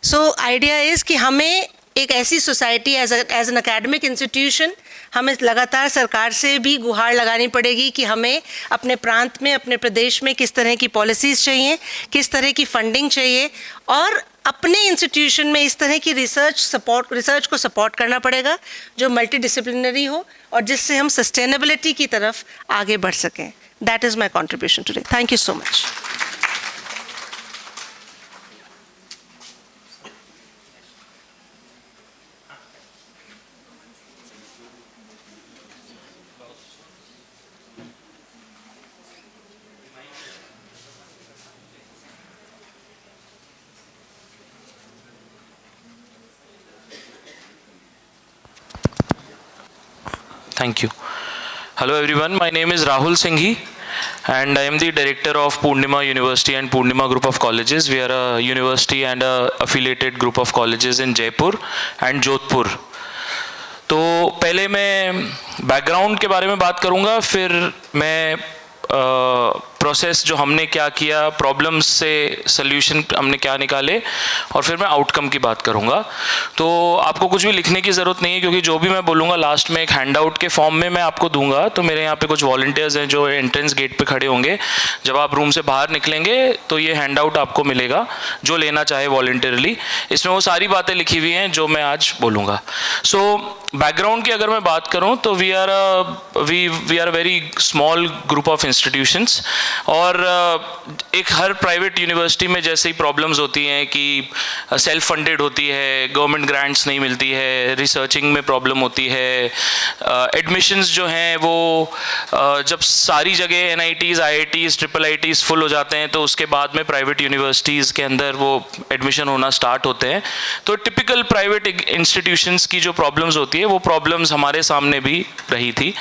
So idea is कि हमें एक ऐसी society as an academic institution हमें लगातार सरकार से भी गुहार लगानी पड़ेगी कि हमें अपने प्रांत में, अपने प्रदेश में किस तरह की पॉलिसीज़ चाहिए, किस तरह की फंडिंग चाहिए और अपने इंस्टीट्यूशन में इस तरह की रिसर्च को सपोर्ट करना पड़ेगा जो मल्टी डिसिप्लिनरी हो और जिससे हम सस्टेनेबिलिटी की तरफ आगे बढ़ सकें। That is my contribution today. Thank you so much. Thank you. Hello everyone, my name is Rahul Singhi and I am the director of Purnima University and Purnima Group of Colleges. We are a university and a affiliated group of colleges in Jaipur and Jodhpur. तो पहले मैं background के बारे में बात करूँगा, फिर मैं प्रोसेस जो हमने क्या किया, प्रॉब्लम्स से सल्यूशन हमने क्या निकाले, और फिर मैं आउटकम की बात करूँगा। तो आपको कुछ भी लिखने की ज़रूरत नहीं है, क्योंकि जो भी मैं बोलूँगा लास्ट में एक हैंड आउट के फॉर्म में मैं आपको दूंगा। तो मेरे यहाँ पे कुछ वॉलंटियर्स हैं जो एंट्रेंस गेट पे खड़े होंगे। जब आप रूम से बाहर निकलेंगे तो ये हैंड आउट आपको मिलेगा, जो लेना चाहे वॉलंटियरली। इसमें वो सारी बातें लिखी हुई हैं जो मैं आज बोलूँगा। सो बैकग्राउंड की अगर मैं बात करूँ तो we are a very small group of institutions, और एक हर प्राइवेट यूनिवर्सिटी में जैसे ही प्रॉब्लम्स होती हैं कि सेल्फ फंडेड होती है, गवर्नमेंट ग्रांट्स नहीं मिलती है, रिसर्चिंग में प्रॉब्लम होती है, एडमिशन्स जो हैं वो जब सारी जगह NITs, IITs, IIITs फुल हो जाते हैं तो उसके बाद में प्राइवेट यूनिवर्सिटीज़ के अंदर वो एडमिशन होना स्टार्ट होते हैं। तो टिपिकल प्राइवेट इंस्टीट्यूशंस की जो प्रॉब्लम्स होती है वो प्रॉब्लम्स हमारे सामने भी रही थी।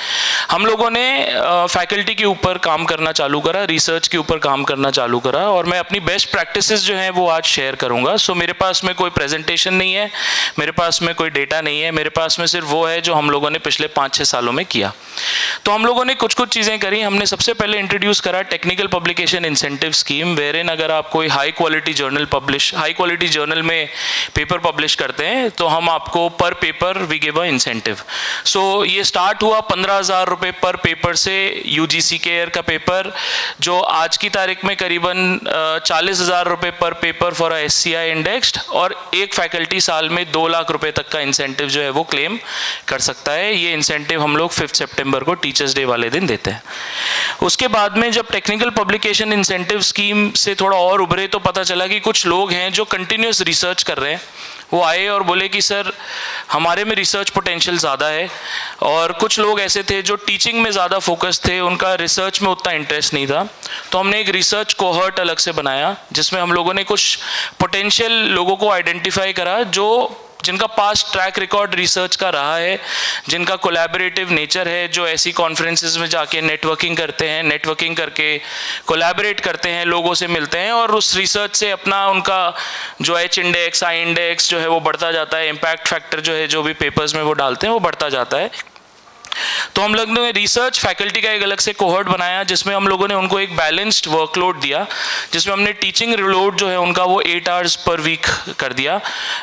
हम लोगों ने फैकल्टी के ऊपर काम करना चालू करा, रिसर्च के ऊपर काम करना चालू करा, और मैं अपनी बेस्ट प्रैक्टिसेस जो हैं वो आज शेयर करूंगा। सो मेरे पास में कोई प्रेजेंटेशन नहीं है, मेरे पास में कोई डेटा नहीं है, मेरे पास में सिर्फ वो है जो हम लोगों ने पिछले 5-6 सालों में किया। तो हम लोगों ने कुछ चीज़ें करी। हमने सबसे पहले इंट्रोड्यूस करा technical publication incentive scheme, wherein अगर आप कोई हाई क्वालिटी जर्नल में पेपर पब्लिश करते हैं तो हम आपको पर paper we give a incentive. So ये स्टार्ट हुआ 15,000 रुपये पर पेपर से। UGC केयर का पेपर जो आज की तारीख में करीबन 40,000 रुपये पर पेपर फॉर SCI इंडेक्स्ड, और एक फैकल्टी साल में 2 लाख रुपए तक का इंसेंटिव जो है वो क्लेम कर सकता है। ये इंसेंटिव हम लोग 5 सितंबर को टीचर्स डे वाले दिन देते हैं। उसके बाद में जब टेक्निकल पब्लिकेशन इंसेंटिव स्कीम से थोड़ा और उभरे तो पता चला कि कुछ लोग हैं जो कंटिन्यूस रिसर्च कर रहे हैं। वो आए और बोले कि सर हमारे में रिसर्च पोटेंशियल ज़्यादा है, और कुछ लोग ऐसे थे जो टीचिंग में ज़्यादा फोकस थे, उनका रिसर्च में उतना इंटरेस्ट नहीं था। तो हमने एक रिसर्च कोहर्ट अलग से बनाया जिसमें हम लोगों ने कुछ पोटेंशियल लोगों को आइडेंटिफाई करा जो जिनका पास्ट ट्रैक रिकॉर्ड रिसर्च का रहा है, जिनका कोलैबोरेटिव नेचर है, जो ऐसी कॉन्फ्रेंसेस में जाके नेटवर्किंग करते हैं, नेटवर्किंग करके कोलैबोरेट करते हैं, लोगों से मिलते हैं, और उस रिसर्च से अपना उनका जो H इंडेक्स, I इंडेक्स जो है वो बढ़ता जाता है, इम्पैक्ट फैक्टर जो है जो भी पेपर्स में वो डालते हैं वो बढ़ता जाता है। तो हम लोगों ने रिसर्च फैकल्टी का एक अलग से कोहर्ट बनाया जिसमें हम लोगों ने उनको एक बैलेंस्ड वर्कलोड दिया, जिसमें हमने टीचिंग लोड जो है उनका वो 8 आवर्स पर वीक कर दिया,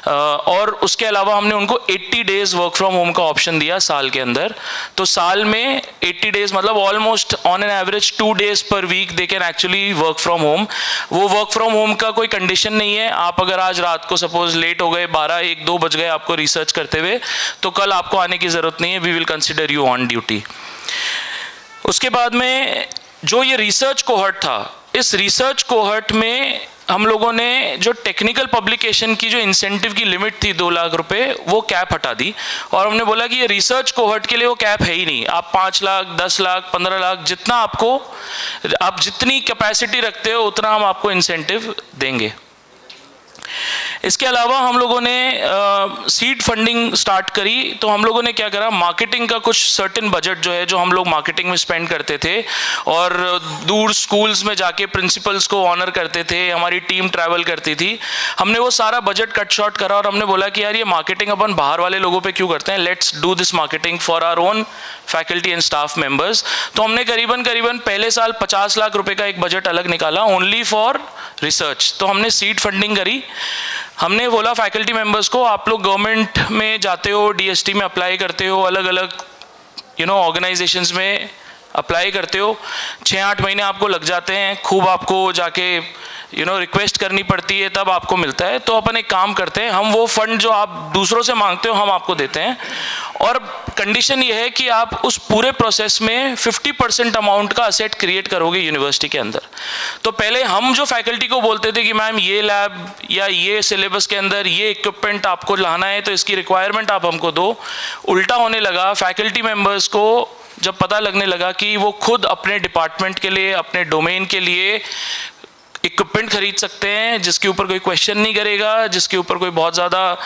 और उसके अलावा हमने उनको 80 डेज वर्क फ्रॉम होम का ऑप्शन दिया साल के अंदर। तो साल में 80 डेज मतलब almost on an average 2 days per week they can actually work from home. वो वर्क फ्रॉम होम का कोई कंडीशन नहीं है। आप अगर आज रात को सपोज लेट हो गए, 12-1-2 बज गए आपको रिसर्च करते हुए, तो कल आपको आने की ज़रूरत नहीं है, we will consider you on duty. उसके बाद में जो ये रिसर्च कोहर्ट था, इस रिसर्च कोहर्ट में हम लोगों ने जो टेक्निकल पब्लिकेशन की जो इंसेंटिव की लिमिट थी 2 लाख रुपए, वो कैप हटा दी, और हमने बोला कि ये रिसर्च कोहर्ट के लिए वो कैप है ही नहीं। आप 5 लाख, 10 लाख, 15 लाख, जितना आप जितनी कैपेसिटी रखते हो उतना हम आपको इंसेंटिव देंगे। इसके अलावा हम लोगों ने सीड फंडिंग स्टार्ट करी। तो हम लोगों ने क्या करा, मार्केटिंग का कुछ सर्टेन बजट जो है जो हम लोग मार्केटिंग में स्पेंड करते थे, और दूर स्कूल्स में जाके प्रिंसिपल्स को ऑनर करते थे, हमारी टीम ट्रैवल करती थी। हमने वो सारा बजट कट शॉर्ट करा और हमने बोला कि यार ये मार्केटिंग अपन बाहर वाले लोगों पे क्यों करते हैं, let's do this marketing for our own faculty and staff members. तो हमने करीबन पहले साल 50 लाख रुपए का एक बजट अलग निकाला ओनली फॉर रिसर्च। तो हमने सीड फंडिंग करी। हमने बोला फैकल्टी मेंबर्स को, आप लोग गवर्नमेंट में जाते हो, DST में अप्लाई करते हो, अलग अलग ऑर्गेनाइजेशंस में अप्लाई करते हो, 6-8 महीने आपको लग जाते हैं, खूब आपको जाके रिक्वेस्ट करनी पड़ती है, तब आपको मिलता है। तो अपन एक काम करते हैं, हम वो फंड जो आप दूसरों से मांगते हो हम आपको देते हैं, और कंडीशन ये है कि आप उस पूरे प्रोसेस में 50% अमाउंट का असेट क्रिएट करोगे यूनिवर्सिटी के अंदर। तो पहले हम जो फैकल्टी को बोलते थे कि मैम ये लैब या ये सिलेबस के अंदर ये इक्विपमेंट आपको लाना है, तो इसकी रिक्वायरमेंट आप हमको दो, उल्टा होने लगा। फैकल्टी मेंबर्स को जब पता लगने लगा कि वो खुद अपने डिपार्टमेंट के लिए, अपने डोमेन के लिए इक्विपमेंट खरीद सकते हैं जिसके ऊपर कोई क्वेश्चन नहीं करेगा, जिसके ऊपर कोई बहुत ज़्यादा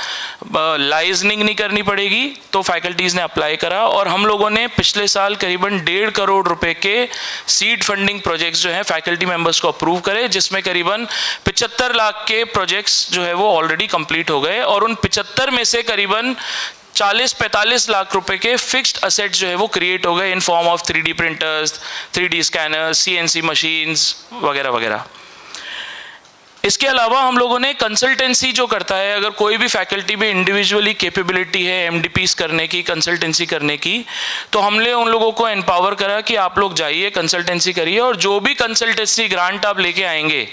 लाइजनिंग नहीं करनी पड़ेगी। तो फैकल्टीज़ ने अप्लाई करा और हम लोगों ने पिछले साल करीबन 1.5 करोड़ रुपए के सीड फंडिंग प्रोजेक्ट्स जो हैं फैकल्टी मेंबर्स को अप्रूव करे, जिसमें करीबन 75 लाख के प्रोजेक्ट्स जो है वो ऑलरेडी कंप्लीट हो गए और उन 75 में से करीबन 40-45 लाख रुपए के फिक्स्ड असेट्स जो है वो क्रिएट हो गए in form of 3D printers, 3D scanners, CNC machines वगैरह वगैरह। इसके अलावा हम लोगों ने कंसल्टेंसी जो करता है, अगर कोई भी फैकल्टी में इंडिविजुअली कैपेबिलिटी है MDPs करने की, कंसल्टेंसी करने की, तो हमने उन लोगों को एम्पावर करा कि आप लोग जाइए कंसल्टेंसी करिए और जो भी कंसल्टेंसी ग्रांट आप लेके आएंगे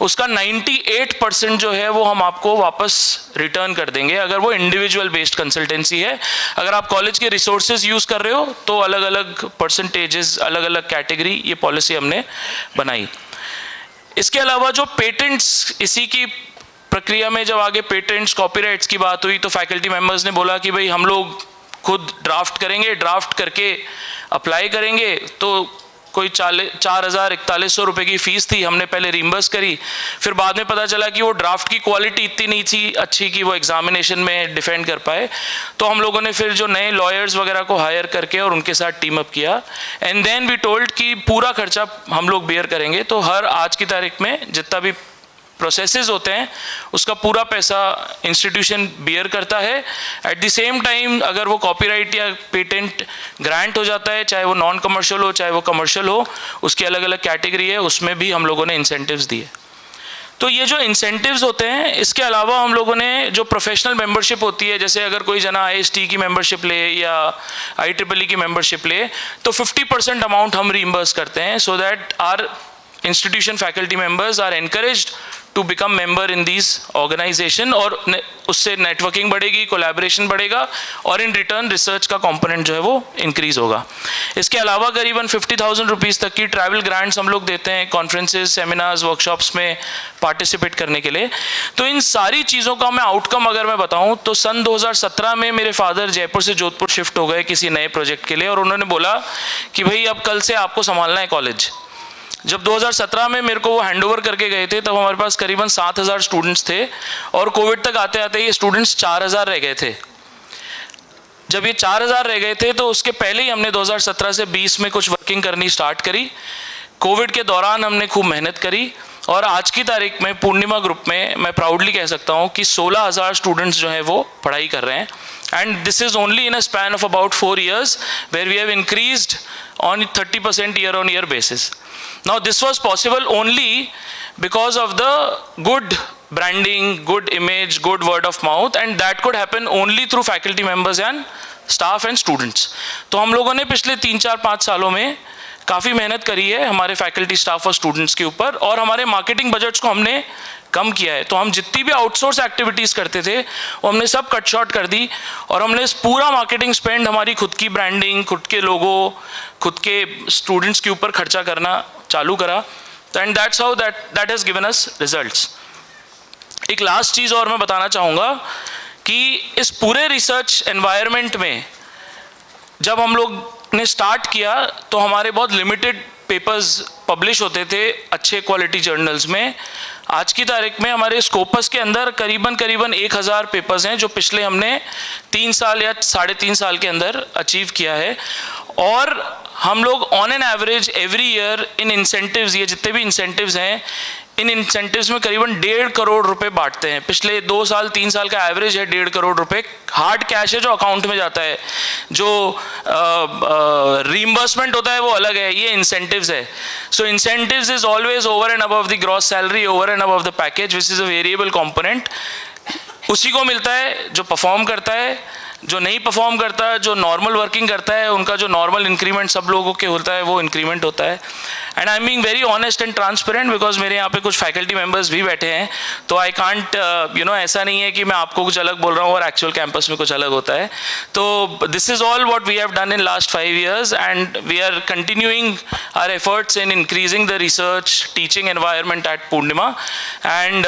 उसका 98% जो है वो हम आपको वापस रिटर्न कर देंगे, अगर वो इंडिविजुअल बेस्ड कंसल्टेंसी है। अगर आप कॉलेज के रिसोर्सेज यूज़ कर रहे हो तो अलग अलग परसेंटेजेस, अलग अलग कैटेगरी, ये पॉलिसी हमने बनाई। इसके अलावा जो पेटेंट्स, इसी की प्रक्रिया में जब आगे पेटेंट्स, कॉपीराइट्स की बात हुई तो फैकल्टी मेंबर्स ने बोला कि भाई हम लोग खुद ड्राफ्ट करेंगे, ड्राफ्ट करके अप्लाई करेंगे। तो कोई 4,4100 रुपये की फ़ीस थी, हमने पहले रिम्बर्स करी, फिर बाद में पता चला कि वो ड्राफ्ट की क्वालिटी इतनी नहीं थी अच्छी कि वो एग्जामिनेशन में डिफेंड कर पाए। तो हम लोगों ने फिर जो नए लॉयर्स वगैरह को हायर करके और उनके साथ टीम अप किया एंड देन वी टोल्ड कि पूरा खर्चा हम लोग बेयर करेंगे। तो हर आज की तारीख में जितना भी प्रोसेसेस होते हैं उसका पूरा पैसा इंस्टीट्यूशन बियर करता है। एट द सेम टाइम अगर वो कॉपीराइट या पेटेंट ग्रांट हो जाता है, चाहे वो नॉन कमर्शियल हो चाहे वो कमर्शियल हो, उसकी अलग अलग कैटेगरी है, उसमें भी हम लोगों ने इंसेंटिव्स दिए। तो ये जो इंसेंटिव्स होते हैं, इसके अलावा हम लोगों ने जो प्रोफेशनल मेंबरशिप होती है, जैसे अगर कोई जना IST की मेंबरशिप ले या IEEE की मेंबरशिप ले तो 50% अमाउंट हम रीइंबर्स करते हैं, so that our institution faculty members are encouraged to become member in these organization और उससे नेटवर्किंग बढ़ेगी, कोलैबोरेशन बढ़ेगा और इन रिटर्न रिसर्च का कंपोनेंट जो है वो इंक्रीज होगा। इसके अलावा करीबन 50,000 रुपीज़ तक की ट्रैवल ग्रांट्स हम लोग देते हैं कॉन्फ्रेंसेस, सेमिनार्स, वर्कशॉप्स में पार्टिसिपेट करने के लिए। तो इन सारी चीज़ों का मैं आउटकम अगर मैं बताऊँ तो सन 2017 में मेरे फादर जयपुर से जोधपुर शिफ्ट हो गए किसी नए प्रोजेक्ट के लिए और उन्होंने बोला कि भाई अब कल से आपको संभालना है कॉलेज। जब 2017 में मेरे को वो हैंडओवर करके गए थे तब हमारे पास करीबन 7,000 स्टूडेंट्स थे और कोविड तक आते आते ये स्टूडेंट्स 4,000 रह गए थे। जब ये 4,000 रह गए थे तो उसके पहले ही हमने 2017 से 20 में कुछ वर्किंग करनी स्टार्ट करी। कोविड के दौरान हमने खूब मेहनत करी और आज की तारीख में पूर्णिमा ग्रुप में मैं प्राउडली कह सकता हूँ कि 16,000 स्टूडेंट्स जो हैं वो पढ़ाई कर रहे हैं। And this is only in a span of about 4 years where we have increased on 30% year-on-year basis. Now this was possible only because of the good branding, good image, good word of mouth, and that could happen only through faculty members and staff and students. तो हम लोगों ने पिछले 3-4-5 सालों में काफ़ी मेहनत करी है हमारे फैकल्टी, स्टाफ और स्टूडेंट्स के ऊपर और हमारे मार्केटिंग बजट्स को हमने कम किया है। तो हम जितनी भी आउटसोर्स एक्टिविटीज़ करते थे वो हमने सब कट शॉर्ट कर दी और हमने इस पूरा मार्केटिंग स्पेंड हमारी खुद की ब्रांडिंग, खुद के लोगो, खुद के स्टूडेंट्स के ऊपर खर्चा करना चालू करा। And that's how that has given us results. एक लास्ट चीज़ और मैं बताना चाहूँगा कि इस पूरे रिसर्च एनवायरनमेंट में जब हम लोग ने स्टार्ट किया तो हमारे बहुत लिमिटेड पेपर्स पब्लिश होते थे अच्छे क्वालिटी जर्नल्स में। आज की तारीख में हमारे स्कोपस के अंदर करीबन 1,000 पेपर्स हैं जो पिछले हमने 3 साल या 3.5 साल के अंदर अचीव किया है। और हम लोग on an average every year in incentives, ये जितने भी इंसेंटिव्स हैं, इन इंसेंटिव्स में करीबन 1.5 करोड़ रुपए बांटते हैं। पिछले 2 साल 3 साल का एवरेज है 1.5 करोड़ रुपए हार्ड कैश है जो अकाउंट में जाता है। जो रीइंबर्समेंट होता है वो अलग है, ये इंसेंटिव्स है। So incentives is always over and above the gross salary, over and above the package which is a variable component. उसी को मिलता है जो परफॉर्म करता है, जो नहीं परफॉर्म करता, जो नॉर्मल वर्किंग करता है, उनका जो नॉर्मल इंक्रीमेंट सब लोगों के होता है वो इंक्रीमेंट होता है। And I am being very honest and transparent because मेरे यहाँ पे कुछ फैकल्टी मेंबर्स भी बैठे हैं, तो आई कांट ऐसा नहीं है कि मैं आपको कुछ अलग बोल रहा हूँ और एक्चुअल कैंपस में कुछ अलग होता है। तो this is all what we have done in last 5 years and we are continuing our efforts in increasing the research teaching environment at Purnima and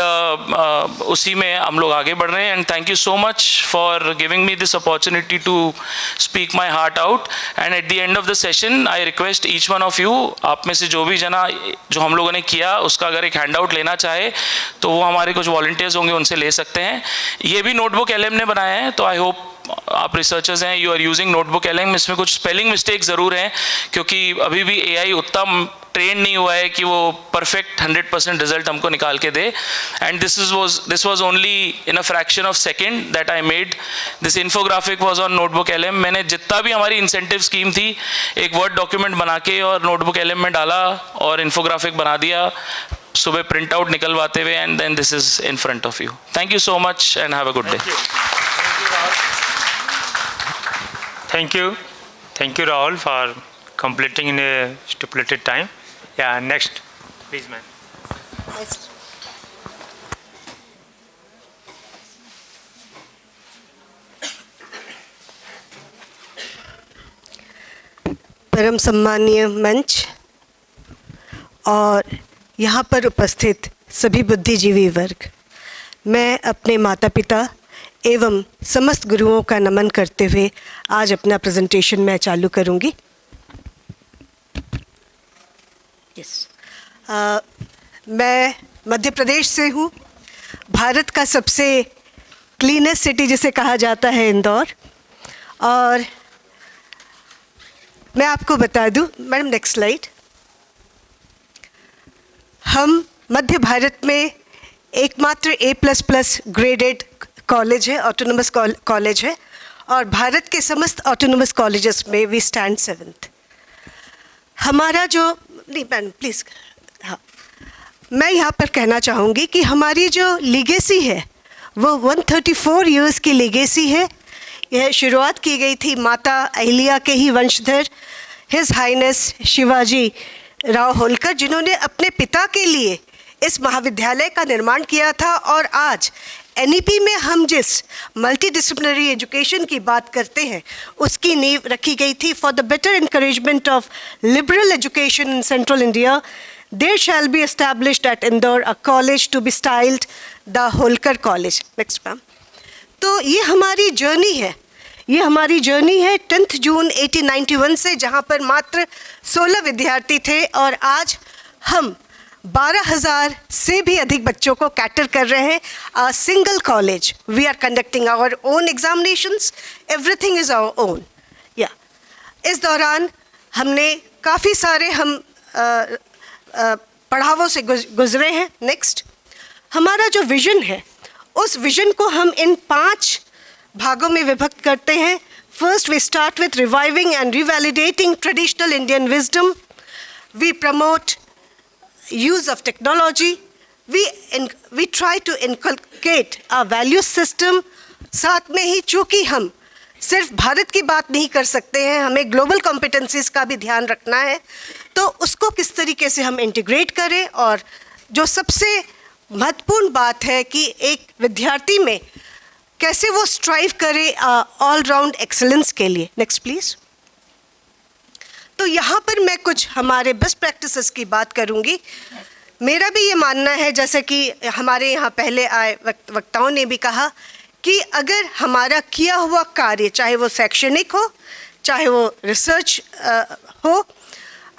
उसी में हम लोग आगे बढ़ रहे हैं। And thank you so much for giving me this opportunity to speak my heart out. And at the end of the session, I request each one of you, आप में से जो भी जना जो हम लोगों ने किया उसका अगर एक हैंड आउट लेना चाहे तो वो हमारे कुछ वॉलंटियर्स होंगे, उनसे ले सकते हैं. ये भी नोटबुक एलएम ने बनाया है, तो आई होप आप रिसर्चर्स हैं, you are using notebook LM. इसमें कुछ स्पेलिंग मिस्टेक ज़रूर हैं क्योंकि अभी भी एआई उतना ट्रेन नहीं हुआ है कि वो परफेक्ट 100% रिजल्ट हमको निकाल के दे. And this was only in a fraction of second that I made. This infographic was on notebook LM. मैंने जितना भी हमारी इंसेंटिव स्कीम थी एक वर्ड डॉक्यूमेंट बना के और नोटबुक एलएम में डाला और इन्फोग्राफिक बना दिया सुबह प्रिंट आउट निकलवाते हुए. And then this is in front of you. Thank you so much and have a good day. Thank you, Rahul, for completing in a stipulated time. Yeah, next, please, ma'am. परम सम्मानीय मंच और यहाँ पर उपस्थित सभी बुद्धिजीवी वर्ग, मैं अपने माता पिता एवं समस्त गुरुओं का नमन करते हुए आज अपना प्रेजेंटेशन मैं चालू करूँगी. मैं मध्य प्रदेश से हूँ. भारत का सबसे क्लीनेस्ट सिटी जिसे कहा जाता है इंदौर. और मैं आपको बता दूँ, मैडम नेक्स्ट स्लाइड. हम मध्य भारत में एकमात्र A++ ग्रेडेड कॉलेज है, ऑटोनोमस कॉलेज है, और भारत के समस्त ऑटोनोमस कॉलेजेस में वी स्टैंड 7th. हमारा जो नहीं मैडम प्लीज़, हाँ, मैं यहाँ पर कहना चाहूँगी कि हमारी जो लीगेसी है वो 134 इयर्स की लीगेसी है. यह शुरुआत की गई थी माता अहिल्या के ही वंशधर हिज हाइनेस शिवाजी राव होलकर, जिन्होंने अपने पिता के लिए इस महाविद्यालय का निर्माण किया था. और आज एनईपी में हम जिस मल्टी डिसिप्लिनरी एजुकेशन की बात करते हैं उसकी नींव रखी गई थी. For the better encouragement of liberal education in central India there shall be established at Indore a college to be styled the Holkar College. Next ma'am. तो ये हमारी जर्नी है, ये हमारी जर्नी है 10 जून 1891 से, जहाँ पर मात्र 16 विद्यार्थी थे और आज हम 12,000 से भी अधिक बच्चों को कैटर कर रहे हैं. A single college, we are conducting our own examinations, everything is our own. या इस दौरान हमने काफ़ी सारे हम पड़ावों से गुजरे हैं. नेक्स्ट. हमारा जो विज़न है उस विज़न को हम इन 5 भागों में विभक्त करते हैं. First, we start with reviving and revalidating traditional Indian wisdom. We promote use of technology. We try to inculcate our value system. साथ में ही चूँकि हम सिर्फ भारत की बात नहीं कर सकते हैं, हमें ग्लोबल कॉम्पिटेंसीज का भी ध्यान रखना है, तो उसको किस तरीके से हम इंटीग्रेट करें. और जो सबसे महत्वपूर्ण बात है कि एक विद्यार्थी में कैसे वो स्ट्राइव करे ऑल राउंड एक्सेलेंस के लिए. Next please. तो यहाँ पर मैं कुछ हमारे बेस्ट प्रैक्टिसेस की बात करूँगी. मेरा भी ये मानना है, जैसे कि हमारे यहाँ पहले आए वक्ताओं ने भी कहा, कि अगर हमारा किया हुआ कार्य, चाहे वो शैक्षणिक हो, चाहे वो रिसर्च हो,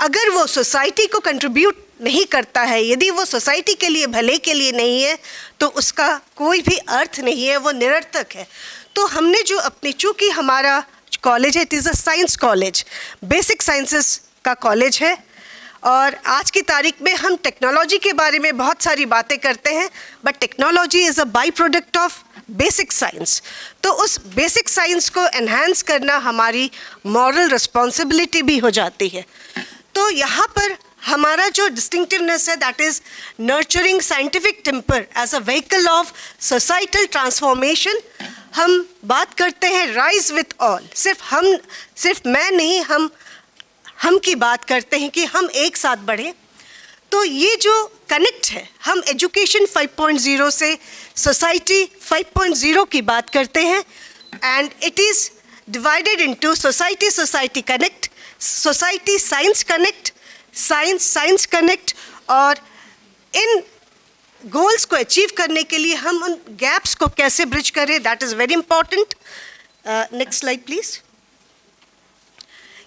अगर वो सोसाइटी को कंट्रीब्यूट नहीं करता है, यदि वो सोसाइटी के लिए भले के लिए नहीं है, तो उसका कोई भी अर्थ नहीं है, वो निरर्थक है. तो हमने जो अपनी, चूँकि हमारा कॉलेज है, it is a science college, basic sciences का कॉलेज है, और आज की तारीख में हम टेक्नोलॉजी के बारे में बहुत सारी बातें करते हैं, but technology is a by product of basic science. तो उस बेसिक साइंस को एनहांस करना हमारी मॉरल रिस्पॉन्सिबिलिटी भी हो जाती है. तो यहाँ पर हमारा जो डिस्टिंक्टिवनेस है, that is nurturing scientific temper as a vehicle of societal transformation. हम बात करते हैं राइज विथ ऑल, सिर्फ मैं नहीं, हम की बात करते हैं कि हम एक साथ बढ़ें. तो ये जो कनेक्ट है, हम एजुकेशन 5.0 से सोसाइटी 5.0 की बात करते हैं, and it is divided into society connect, society science connect, science connect. और इन गोल्स को अचीव करने के लिए हम उन गैप्स को कैसे ब्रिज करें, that is very important. Next slide please.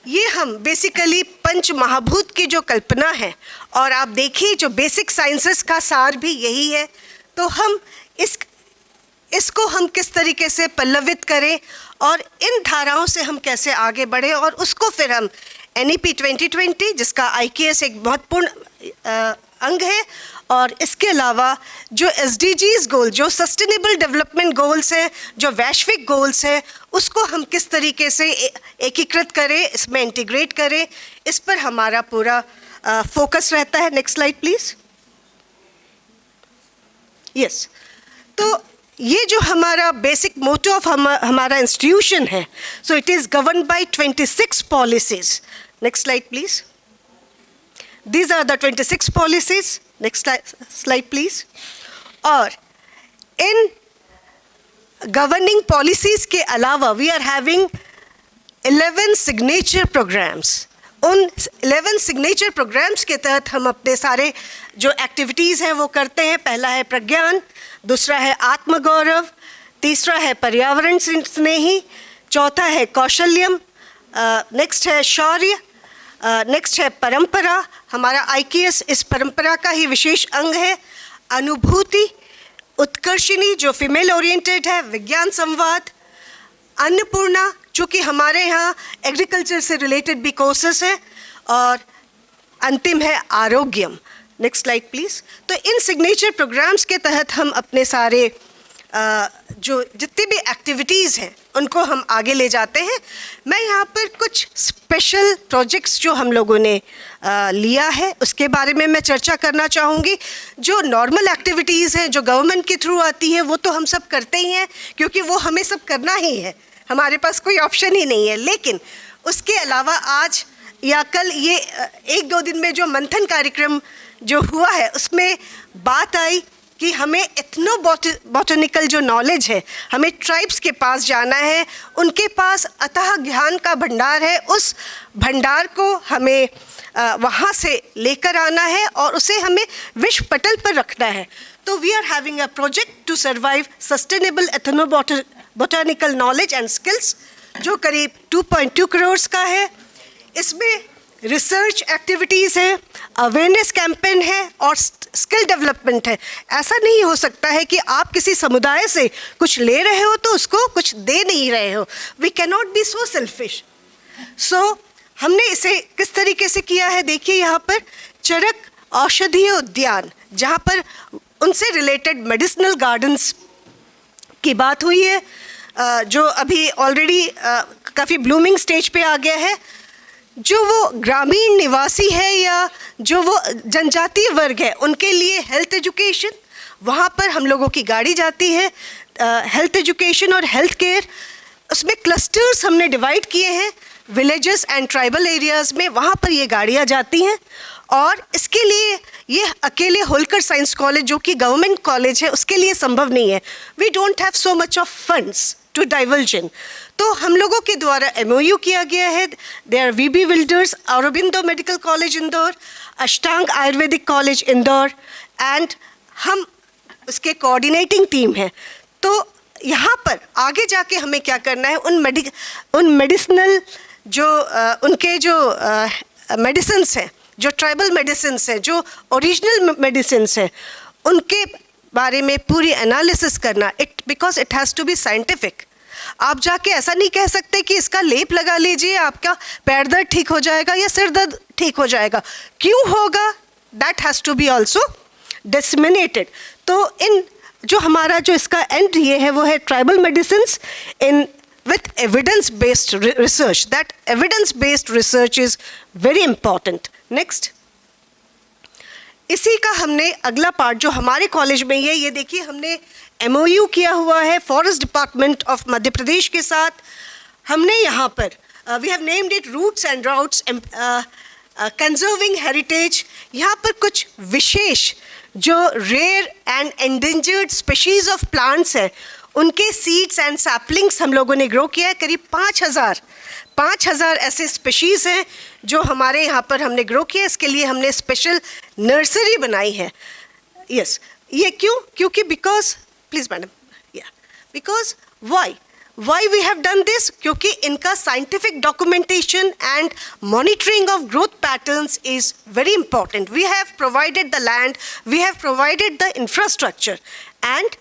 ये हम बेसिकली पंच महाभूत की जो कल्पना है, और आप देखिए जो बेसिक साइंसेस का सार भी यही है, तो हम इसको हम किस तरीके से पल्लवित करें और इन धाराओं से हम कैसे आगे बढ़े, और उसको फिर हम NEP 2020 जिसका IKS एक महत्वपूर्ण अंग है, और इसके अलावा जो SDGs गोल, जो सस्टेनेबल डेवलपमेंट गोल्स हैं, जो वैश्विक गोल्स हैं, उसको हम किस तरीके से एकीकृत करें, इसमें इंटीग्रेट करें, इस पर हमारा पूरा फोकस रहता है। Next slide please. यस, तो ये जो हमारा बेसिक मोटो ऑफ हमारा इंस्टीट्यूशन है, so it is govern by 26 policies. Next slide please. These are the 26 policies. Next slide please. और इन governing policies के अलावा we are having 11 signature programs. उन 11 signature programs के तहत हम अपने सारे जो एक्टिविटीज़ हैं वो करते हैं। पहला है प्रज्ञान, दूसरा है आत्मगौरव, तीसरा है पर्यावरण स्नेही, चौथा है कौशल्यम, नेक्स्ट है शौर्य, नेक्स्ट है परंपरा। हमारा IKS इस परंपरा का ही विशेष अंग है। अनुभूति, उत्कर्षिणी जो फीमेल ओरिएंटेड है, विज्ञान संवाद, अन्नपूर्णा चूँकि हमारे यहाँ एग्रीकल्चर से रिलेटेड भी कोर्सेस हैं, और अंतिम है आरोग्यम। Next slide please. तो इन सिग्नेचर प्रोग्राम्स के तहत हम अपने सारे जो जितनी भी एक्टिविटीज़ हैं उनको हम आगे ले जाते हैं। मैं यहाँ पर कुछ स्पेशल प्रोजेक्ट्स जो हम लोगों ने लिया है उसके बारे में मैं चर्चा करना चाहूँगी। जो नॉर्मल एक्टिविटीज़ हैं जो गवर्नमेंट के थ्रू आती है वो तो हम सब करते ही हैं, क्योंकि वो हमें सब करना ही है, हमारे पास कोई ऑप्शन ही नहीं है। लेकिन उसके अलावा आज या कल ये 1-2 दिन में जो मंथन कार्यक्रम जो हुआ है उसमें बात आई कि हमें इथनो बॉटनिकल जो नॉलेज है, हमें ट्राइब्स के पास जाना है, उनके पास अथाह ज्ञान का भंडार है, उस भंडार को हमें वहाँ से लेकर आना है और उसे हमें विश्व पटल पर रखना है। तो we are having a project to survive sustainable ethno botanical knowledge and skills जो करीब 2.2 करोड़ का है। इसमें रिसर्च एक्टिविटीज़ हैं, अवेयरनेस कैंपेन है और स्किल डेवलपमेंट है। ऐसा नहीं हो सकता है कि आप किसी समुदाय से कुछ ले रहे हो तो उसको कुछ दे नहीं रहे हो। We can not be so selfish. So हमने इसे किस तरीके से किया है, देखिए यहाँ पर चरक औषधीय उद्यान, जहाँ पर उनसे रिलेटेड मेडिसिनल गार्डन्स की बात हुई है, जो अभी ऑलरेडी काफ़ी ब्लूमिंग स्टेज पे आ गया है। जो वो ग्रामीण निवासी है या जो वो जनजातीय वर्ग है उनके लिए हेल्थ एजुकेशन, वहाँ पर हम लोगों की गाड़ी जाती है। हेल्थ एजुकेशन और हेल्थ केयर, उसमें क्लस्टर्स हमने डिवाइड किए हैं विलेजेस एंड ट्राइबल एरियाज़ में, वहाँ पर ये गाड़ियाँ जाती हैं। और इसके लिए ये अकेले होलकर साइंस कॉलेज जो कि गवर्नमेंट कॉलेज है उसके लिए संभव नहीं है। We don't have so much of funds to diverge in. तो हम लोगों के द्वारा MOU किया गया है। They are VB builders, Aurobindo medical college Indore, Ashtang Ayurvedic college Indore, and हम उसके कोऑर्डिनेटिंग टीम है। तो यहाँ पर आगे जाके हमें क्या करना है, उन मेडिसिनल जो उनके जो मेडिसिन्स हैं, जो ट्राइबल मेडिसिन्स हैं, जो ओरिजिनल मेडिसिन्स हैं, उनके बारे में पूरी एनालिसिस करना, because it has to be scientific. आप जाके ऐसा नहीं कह सकते कि इसका लेप लगा लीजिए आपका पैर दर्द ठीक हो जाएगा या सिर दर्द ठीक हो जाएगा। क्यों होगा, that has to be also disseminated. तो इन जो हमारा जो इसका एंड ये है वो है tribal medicines in with evidence based research. That evidence based research is very important. Next. इसी का हमने अगला पार्ट जो हमारे कॉलेज में ये देखिए हमने MOU किया हुआ है forest department of Madhya Pradesh के साथ। हमने यहाँ पर we have named it roots and routes conserving heritage. यहाँ पर कुछ विशेष जो rare and endangered species of plants हैं उनके सीड्स एंड सैपलिंग्स हम लोगों ने ग्रो किया है। करीब 5,000 ऐसे स्पीशीज़ हैं जो हमारे यहाँ पर हमने ग्रो किया। इसके लिए हमने स्पेशल नर्सरी बनाई है। यस, ये क्यों? क्योंकि बिकॉज प्लीज़ मैडम, या because why Why we have done this? क्योंकि इनका scientific documentation and monitoring of growth patterns is very important. We have provided the land, we have provided the infrastructure, and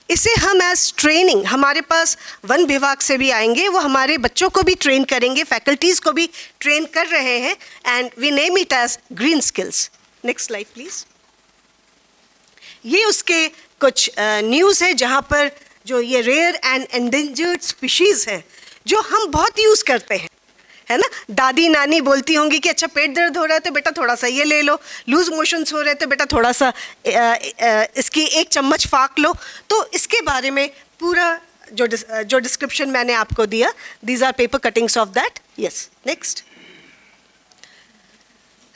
इसे हम as training, हमारे पास one विभाग से भी आएंगे, वो हमारे बच्चों को भी ट्रेन करेंगे, फैकल्टीज़ को भी ट्रेन कर रहे हैं, and we name it as green skills. Next slide please. ये उसके कुछ न्यूज़ है जहाँ पर जो ये रेयर एंड एंडेंजर्ड स्पीशीज़ हैं जो हम बहुत यूज़ करते हैं, है ना. दादी नानी बोलती होंगी कि अच्छा पेट दर्द हो रहा है तो बेटा थोड़ा सा ये ले लो, लूज मोशंस हो रहे हैं तो बेटा थोड़ा सा इसकी 1 चम्मच फाक लो. तो इसके बारे में पूरा जो डिस्क्रिप्शन मैंने आपको दिया, these are paper cuttings of that. Yes, next.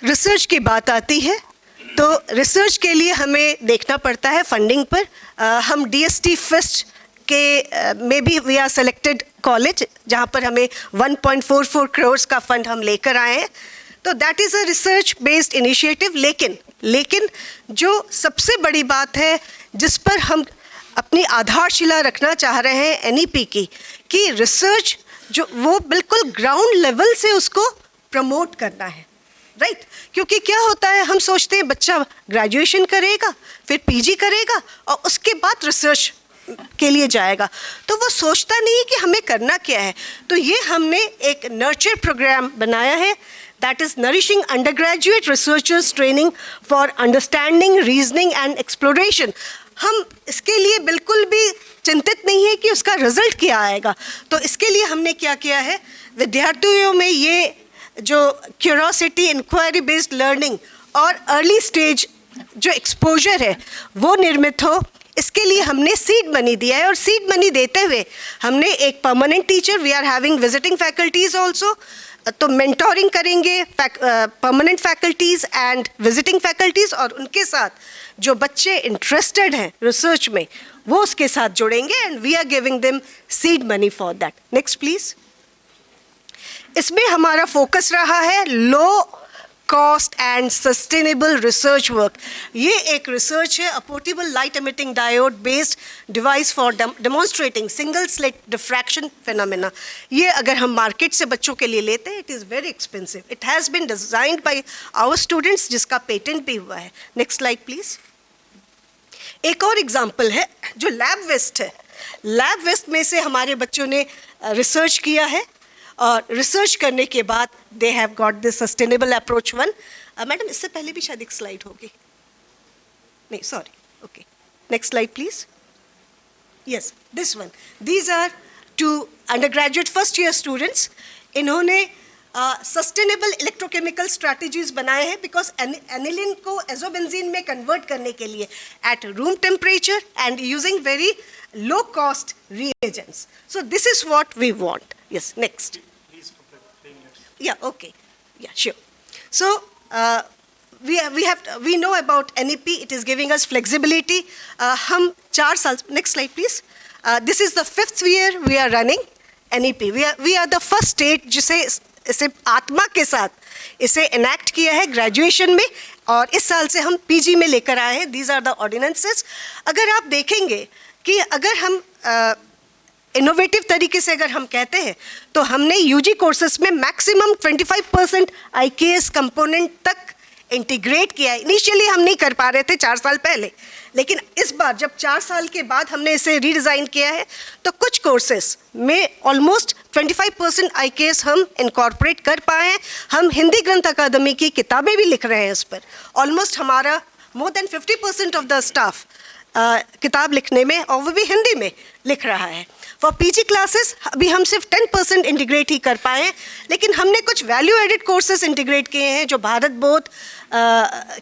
Research की बात आती है तो रिसर्च के लिए हमें देखना पड़ता है फंडिंग पर. हम DST फर्स्ट के में भी वी आर सेलेक्टेड कॉलेज जहाँ पर हमें 1.44 करोड़ का फंड हम लेकर आए हैं. तो that is a research based initiative. लेकिन जो सबसे बड़ी बात है जिस पर हम अपनी आधारशिला रखना चाह रहे हैं NEP की, कि रिसर्च जो वो बिल्कुल ग्राउंड लेवल से उसको प्रमोट करना है, राइट. क्योंकि क्या होता है, हम सोचते हैं बच्चा ग्रेजुएशन करेगा, फिर PG करेगा और उसके बाद रिसर्च के लिए जाएगा, तो वो सोचता नहीं है कि हमें करना क्या है. तो ये हमने एक नर्चर प्रोग्राम बनाया है, that is nourishing under graduate researchers training for understanding, reasoning and exploration. हम इसके लिए बिल्कुल भी चिंतित नहीं है कि उसका रिजल्ट क्या आएगा. तो इसके लिए हमने क्या किया है, विद्यार्थियों में ये जो क्यूरोसिटी, इंक्वायरी बेस्ड लर्निंग और अर्ली स्टेज जो एक्सपोजर है वो निर्मित हो. इसके लिए हमने सीड मनी दिया है और सीड मनी देते हुए हमने एक permanent teacher, we are having visiting faculties also, तो मेंटोरिंग करेंगे permanent faculties and visiting faculties, और उनके साथ जो बच्चे इंटरेस्टेड हैं रिसर्च में वो उसके साथ जुड़ेंगे and we are giving them seed money for that. Next please. इसमें हमारा फोकस रहा है low cost and sustainable research work. ये एक रिसर्च है, a portable light emitting diode based device for demonstrating single slit diffraction phenomena. ये अगर हम मार्केट से बच्चों के लिए लेते हैं, it is very expensive. It has been designed by our students, जिसका पेटेंट भी हुआ है. Next slide please. एक और एग्जाम्पल है जो लैब वेस्ट है. लैब वेस्ट में से हमारे बच्चों ने रिसर्च किया है और रिसर्च करने के बाद they have got this sustainable approach 1. Madam इससे पहले भी शायद एक स्लाइड होगी, नहीं sorry, okay. Next slide please. Yes, this one. These are 2 undergraduate first year students. इन्होंने सस्टेनेबल इलेक्ट्रोकेमिकल स्ट्रैटेजीज बनाए हैं बिकॉज एनिलिन को एजोबेंजीन में कन्वर्ट करने के लिए at room temperature and using very low cost reagents. So this is what we want. Yes, next. Please complete 3 minutes. Yeah, okay. Yeah, sure. So we know about NEP. It is giving us flexibility. हम 4 साल. Next slide, please. This is the 5th year we are running NEP. We are the first state जिसे इसे आत्मा के साथ इसे enact किया है ग्रेजुएशन में, और इस साल से हम PG में लेकर आए हैं. These are the ordinances. अगर आप देखेंगे कि अगर हम इनोवेटिव तरीके से अगर हम कहते हैं तो हमने UG कोर्सेज में मैक्सिमम 25% IKS कंपोनेंट तक इंटीग्रेट किया है. इनिशियली हम नहीं कर पा रहे थे 4 साल पहले, लेकिन इस बार जब 4 साल के बाद हमने इसे रीडिज़ाइन किया है तो कुछ कोर्सेज में ऑलमोस्ट 25% IKS हम इनकॉर्पोरेट कर पाए हैं. हम हिंदी ग्रंथ अकादमी की किताबें भी लिख रहे हैं इस पर. ऑलमोस्ट हमारा more than 50% of the staff किताब लिखने में, और वो भी हिंदी में लिख रहा है. फॉर PG क्लासेस अभी हम सिर्फ 10% इंटीग्रेट ही कर पाए हैं, लेकिन हमने कुछ वैल्यू एडिड कोर्सेज इंटीग्रेट किए हैं जो भारत बोध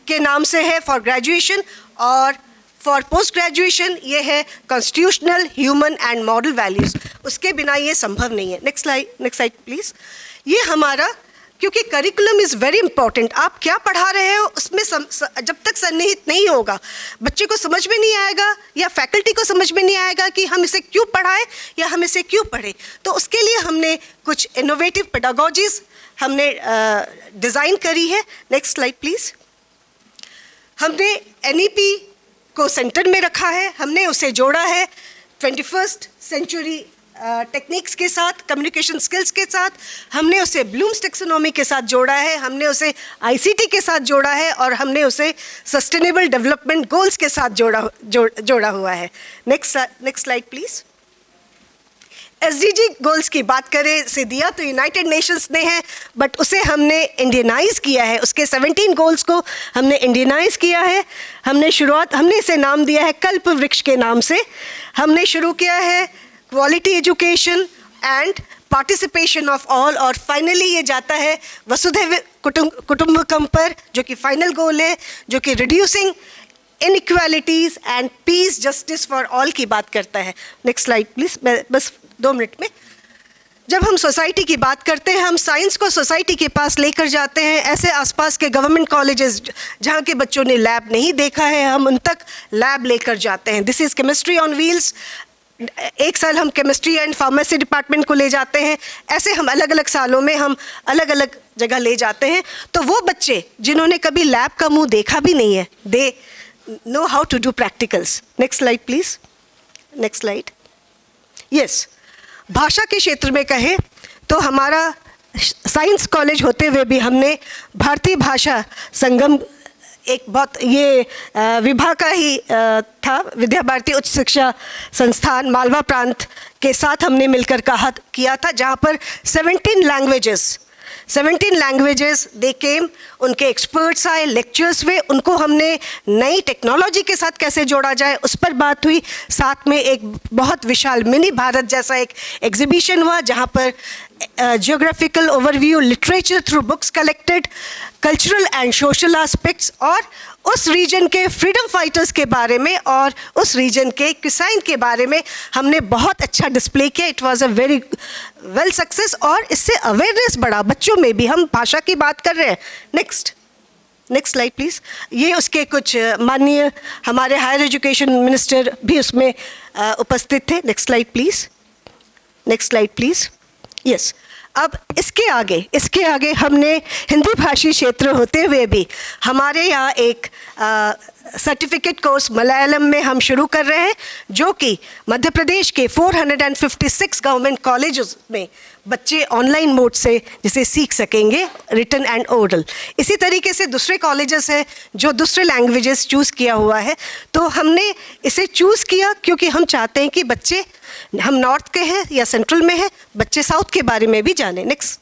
के नाम से है फॉर ग्रेजुएशन, और फॉर पोस्ट ग्रेजुएशन ये है constitutional, human and model values. उसके बिना ये संभव नहीं है. Next slide please. ये हमारा, क्योंकि करिकुलम इज़ वेरी इंपॉर्टेंट. आप क्या पढ़ा रहे हो उसमें जब तक सन्निहित नहीं होगा बच्चे को समझ में नहीं आएगा, या फैकल्टी को समझ में नहीं आएगा कि हम इसे क्यों पढ़ाएं या हम इसे क्यों पढ़ें. तो उसके लिए हमने कुछ इनोवेटिव पेडागोजीज हमने डिज़ाइन करी है. Next slide please. हमने NEP को सेंटर में रखा है, हमने उसे जोड़ा है 21st सेंचुरी टेक्निक्स के साथ, कम्युनिकेशन स्किल्स के साथ, हमने उसे ब्लूम्स टैक्सोनॉमी के साथ जोड़ा है, हमने उसे आईसीटी के साथ जोड़ा है और हमने उसे सस्टेनेबल डेवलपमेंट गोल्स के साथ जोड़ा हुआ है। Next slide please. SDG goals की बात करें से दिया तो यूनाइटेड नेशंस ने है, बट उसे हमने इंडियनाइज किया है, उसके 17 गोल्स को हमने इंडियनाइज किया है। हमने इसे नाम दिया है कल्प वृक्ष के नाम से। हमने शुरू किया है quality education and participation of all, और फाइनली ये जाता है वसुधैव कुटुंबकम पर, जो कि फाइनल गोल है, जो कि reducing inequalities and piece justice for all की बात करता है। Next slide please. मैं बस 2 मिनट में, जब हम सोसाइटी की बात करते हैं, हम साइंस को सोसाइटी के पास लेकर जाते हैं। ऐसे आसपास के गवर्नमेंट कॉलेजेस जहाँ के बच्चों ने लैब नहीं देखा है, हम उन तक लैब लेकर जाते हैं। This is chemistry on wheels. एक साल हम केमिस्ट्री एंड फार्मेसी डिपार्टमेंट को ले जाते हैं। ऐसे हम अलग अलग सालों में हम अलग अलग जगह ले जाते हैं। तो वो बच्चे जिन्होंने कभी लैब का मुंह देखा भी नहीं है, they know how to do practicals. Next slide please. Next slide. Yes, भाषा के क्षेत्र में कहें तो हमारा साइंस कॉलेज होते हुए भी हमने भारतीय भाषा संगम, एक बहुत ये विभा का ही था, विद्या भारती उच्च शिक्षा संस्थान मालवा प्रांत के साथ हमने मिलकर किया था, जहाँ पर 17 लैंग्वेजेस दे केम, उनके एक्सपर्ट्स आए, लेक्चर्स हुए, उनको हमने नई टेक्नोलॉजी के साथ कैसे जोड़ा जाए उस पर बात हुई। साथ में एक बहुत विशाल मिनी भारत जैसा एक एग्जीबिशन हुआ, जहाँ पर geographical overview, literature through books collected, cultural and social aspects, और उस रीजन के फ्रीडम फाइटर्स के बारे में और उस रीजन के किसान के बारे में हमने बहुत अच्छा डिस्प्ले किया। It was a very well success, और इससे अवेयरनेस बढ़ा बच्चों में भी। हम भाषा की बात कर रहे हैं। Next slide please. ये उसके कुछ माननीय हमारे हायर एजुकेशन मिनिस्टर भी उसमें उपस्थित थे। Next slide please. यस, अब इसके आगे हमने हिंदी भाषी क्षेत्र होते हुए भी हमारे यहाँ एक सर्टिफिकेट कोर्स मलयालम में हम शुरू कर रहे हैं, जो कि मध्य प्रदेश के 456 गवर्नमेंट कॉलेजेस में बच्चे ऑनलाइन मोड से जिसे सीख सकेंगे, रिटन एंड ओरल। इसी तरीके से दूसरे कॉलेजेस हैं जो दूसरे लैंग्वेजेस चूज़ किया हुआ है। तो हमने इसे चूज़ किया क्योंकि हम चाहते हैं कि बच्चे, हम नॉर्थ के हैं या सेंट्रल में हैं, बच्चे साउथ के बारे में भी जाने। नेक्स्ट,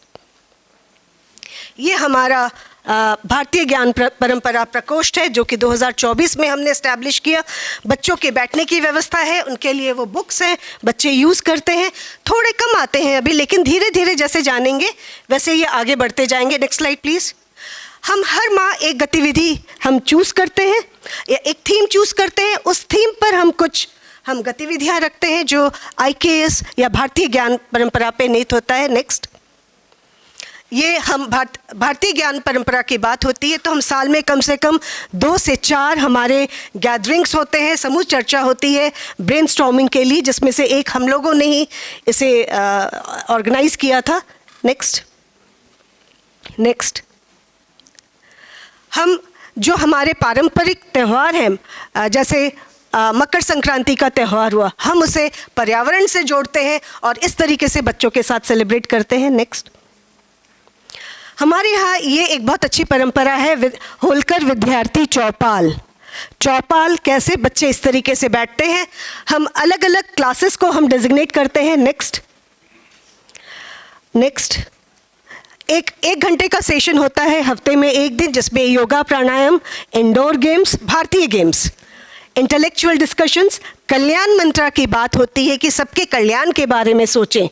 ये हमारा भारतीय ज्ञान परंपरा प्रकोष्ठ है, जो कि 2024 में हमने इस्टेब्लिश किया। बच्चों के बैठने की व्यवस्था है, उनके लिए वो बुक्स हैं, बच्चे यूज़ करते हैं। थोड़े कम आते हैं अभी, लेकिन धीरे धीरे जैसे जानेंगे वैसे ये आगे बढ़ते जाएंगे। Next slide please. हम हर माह एक गतिविधि हम चूज़ करते हैं या एक थीम चूज़ करते हैं। उस थीम पर हम गतिविधियाँ रखते हैं जो IKS या भारतीय ज्ञान परंपरा पे नीत होता है। नेक्स्ट, ये हम भारतीय ज्ञान परंपरा की बात होती है तो हम साल में कम से कम 2 से 4 हमारे गैदरिंग्स होते हैं, समूह चर्चा होती है ब्रेनस्टॉर्मिंग के लिए, जिसमें से एक हम लोगों ने ही इसे ऑर्गेनाइज किया था। नेक्स्ट, हम जो हमारे पारंपरिक त्यौहार हैं, जैसे मकर संक्रांति का त्यौहार हुआ, हम उसे पर्यावरण से जोड़ते हैं और इस तरीके से बच्चों के साथ सेलिब्रेट करते हैं। नेक्स्ट, हमारे यहाँ ये एक बहुत अच्छी परंपरा है, होलकर विद्यार्थी चौपाल कैसे बच्चे इस तरीके से बैठते हैं। हम अलग अलग क्लासेस को हम डेजिग्नेट करते हैं। नेक्स्ट, एक घंटे का सेशन होता है हफ्ते में एक दिन, जिसमें योगा, प्राणायाम, इंडोर गेम्स, भारतीय गेम्स, इंटेलेक्चुअल डिस्कशंस, कल्याण मंत्रा की बात होती है कि सबके कल्याण के बारे में सोचें।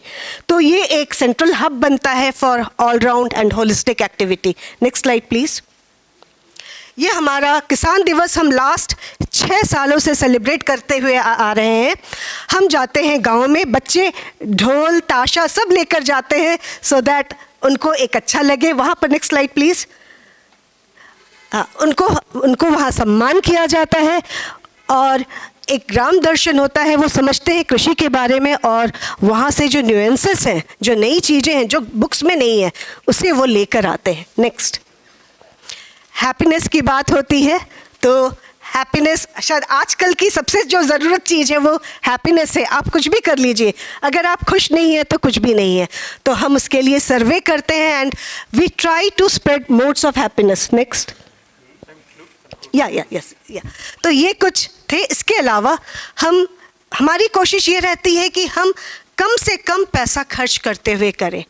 तो ये एक सेंट्रल हब बनता है for all round and holistic activity. Next slide please. ये हमारा किसान दिवस हम लास्ट 6 सालों से सेलिब्रेट करते हुए आ रहे हैं। हम जाते हैं गाँव में, बच्चे ढोल ताशा सब लेकर जाते हैं सो दैट उनको एक अच्छा लगे वहाँ पर। Next slide please. उनको वहाँ सम्मान किया जाता है और एक ग्राम दर्शन होता है, वो समझते हैं कृषि के बारे में और वहाँ से जो न्यूएंसेस हैं, जो नई चीज़ें हैं जो बुक्स में नहीं है, उसे वो लेकर आते हैं। नेक्स्ट, हैप्पीनेस की बात होती है तो हैप्पीनेस शायद आजकल की सबसे जो ज़रूरत चीज़ है वो हैप्पीनेस है। आप कुछ भी कर लीजिए, अगर आप खुश नहीं हैं तो कुछ भी नहीं है। तो हम उसके लिए सर्वे करते हैं and we try to spread modes of happiness. Next. Yes. तो ये कुछ थे। इसके अलावा हमारी कोशिश ये रहती है कि हम कम से कम पैसा खर्च करते हुए करें।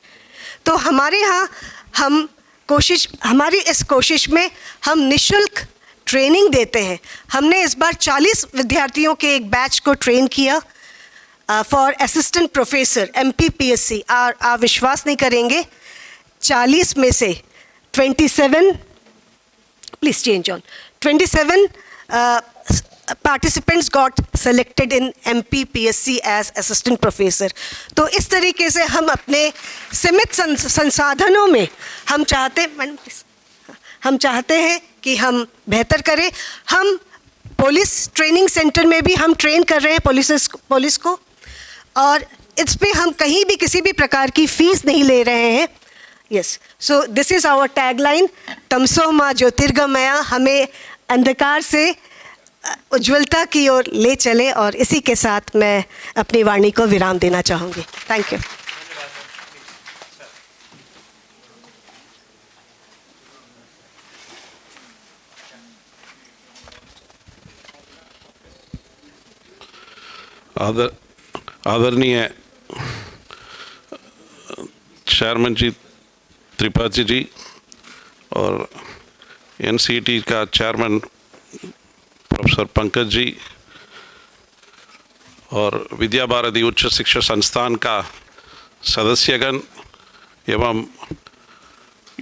तो हमारे यहाँ हमारी इस कोशिश में हम निशुल्क ट्रेनिंग देते हैं। हमने इस बार 40 विद्यार्थियों के एक बैच को ट्रेन किया फॉर असिस्टेंट प्रोफेसर MPPSC। आप विश्वास नहीं करेंगे, 40 में से 27 please change on 27 participants got selected in MPPSC as assistant professor। तो इस तरीके से हम अपने सीमित संसाधनों में हम चाहते हैं कि हम बेहतर करें। हम पुलिस ट्रेनिंग सेंटर में भी हम ट्रेन कर रहे हैं पुलिस को, और इस पे हम कहीं भी किसी भी प्रकार की फीस नहीं ले रहे हैं। Yes, so this is our tagline, तमसो मा ज्योतिर्गमया, हमें अंधकार से उज्ज्वलता की ओर ले चले। और इसी के साथ मैं अपनी वाणी को विराम देना चाहूँगी। Thank you. आदरणीय चेयरमैन जी त्रिपाठी जी और NCET का चेयरमैन प्रोफेसर पंकज जी और विद्या भारती उच्च शिक्षा संस्थान का सदस्यगण एवं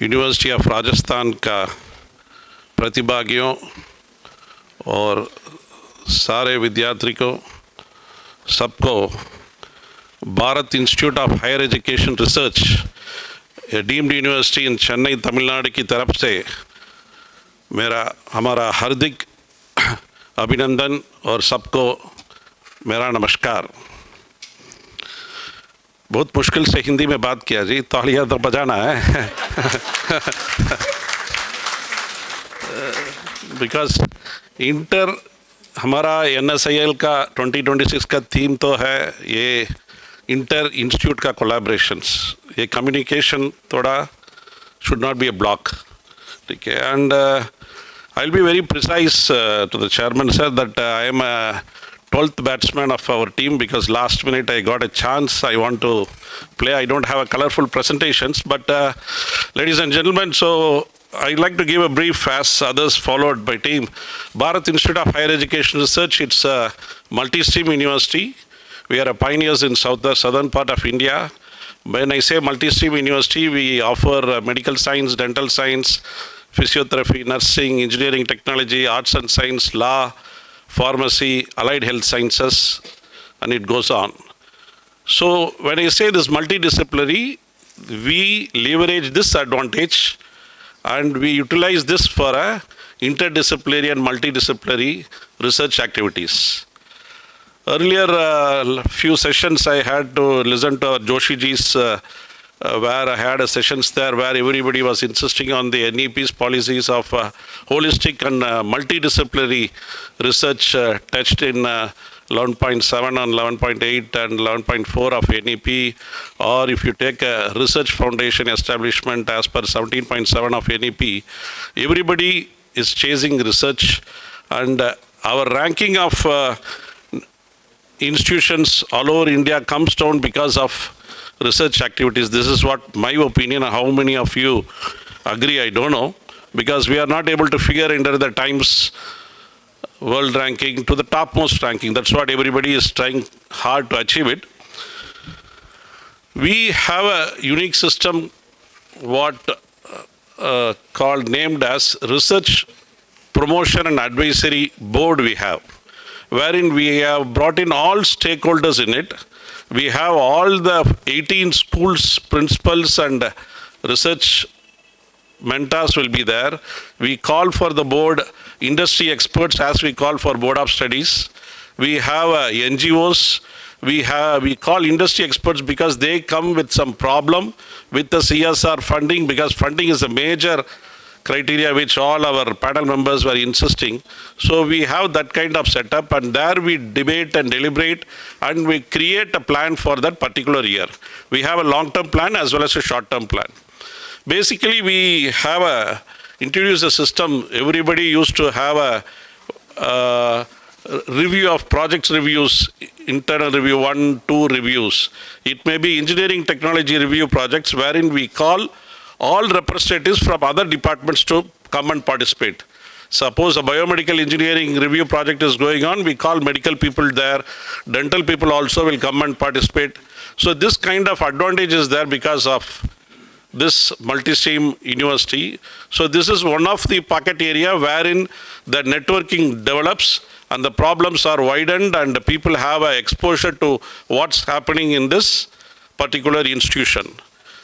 यूनिवर्सिटी ऑफ राजस्थान का प्रतिभागियों और सारे विद्यार्थियों सबको Bharath institute of higher education research deemed university in Chennai Tamil Nadu की तरफ से हमारा हार्दिक अभिनंदन और सबको मेरा नमस्कार। बहुत मुश्किल से हिंदी में बात किया जी, तालियां तो बजाना है बिकॉज इंटर हमारा NSIL का 2026 का थीम तो है ये इंटर इंस्टीट्यूट का कोलैबोरेशंस। ये कम्युनिकेशन थोड़ा should not be A block, ठीक है। And I'll be very precise to the chairman, sir, that I am a 12th batsman of our team because last minute I got a chance. I want to play. I don't have a colorful presentations, but ladies and gentlemen, so I'd like to give a brief as others followed by team. Bharat Institute of Higher Education Research, it's a multi-stream university. We are pioneers in southern part of India. When I say multi-stream university, we offer medical science, dental science, physiotherapy, nursing, engineering, technology, arts and science, law, pharmacy, allied health sciences, and it goes on. So when I say this multidisciplinary, we leverage this advantage and we utilize this for a interdisciplinary and multidisciplinary research activities. Earlier few sessions I had to listen to Joshi ji's where I had sessions there where everybody was insisting on the NEP's policies of holistic and multidisciplinary research touched in 11.7 and 11.8 and 11.4 of NEP, or if you take a research foundation establishment as per 17.7 of NEP, everybody is chasing research, and our ranking of institutions all over India comes down because of research activities. This is what my opinion. How many of you agree, I don't know, because we are not able to figure into the Times world ranking to the topmost ranking. That's what everybody is trying hard to achieve it. We have a unique system what called named as Research Promotion and Advisory Board we have, wherein we have brought in all stakeholders in it. We have all the 18 schools, principals and research mentors will be there. We call for the board industry experts as we call for board of studies. We have NGOs. We call industry experts because they come with some problem with the CSR funding, because funding is a major criteria which all our panel members were insisting. So we have that kind of setup, and there we debate and deliberate, and we create a plan for that particular year. We have a long-term plan as well as a short-term plan. Basically, we have introduced a system. Everybody used to have a review of projects reviews, internal review, 1, 2 reviews. It may be engineering technology review projects wherein we call all representatives from other departments to come and participate. Suppose a biomedical engineering review project is going on, we call medical people there, dental people also will come and participate. So this kind of advantage is there because of this multi-stream university. So this is one of the pocket area wherein the networking develops and the problems are widened and the people have a exposure to what's happening in this particular institution.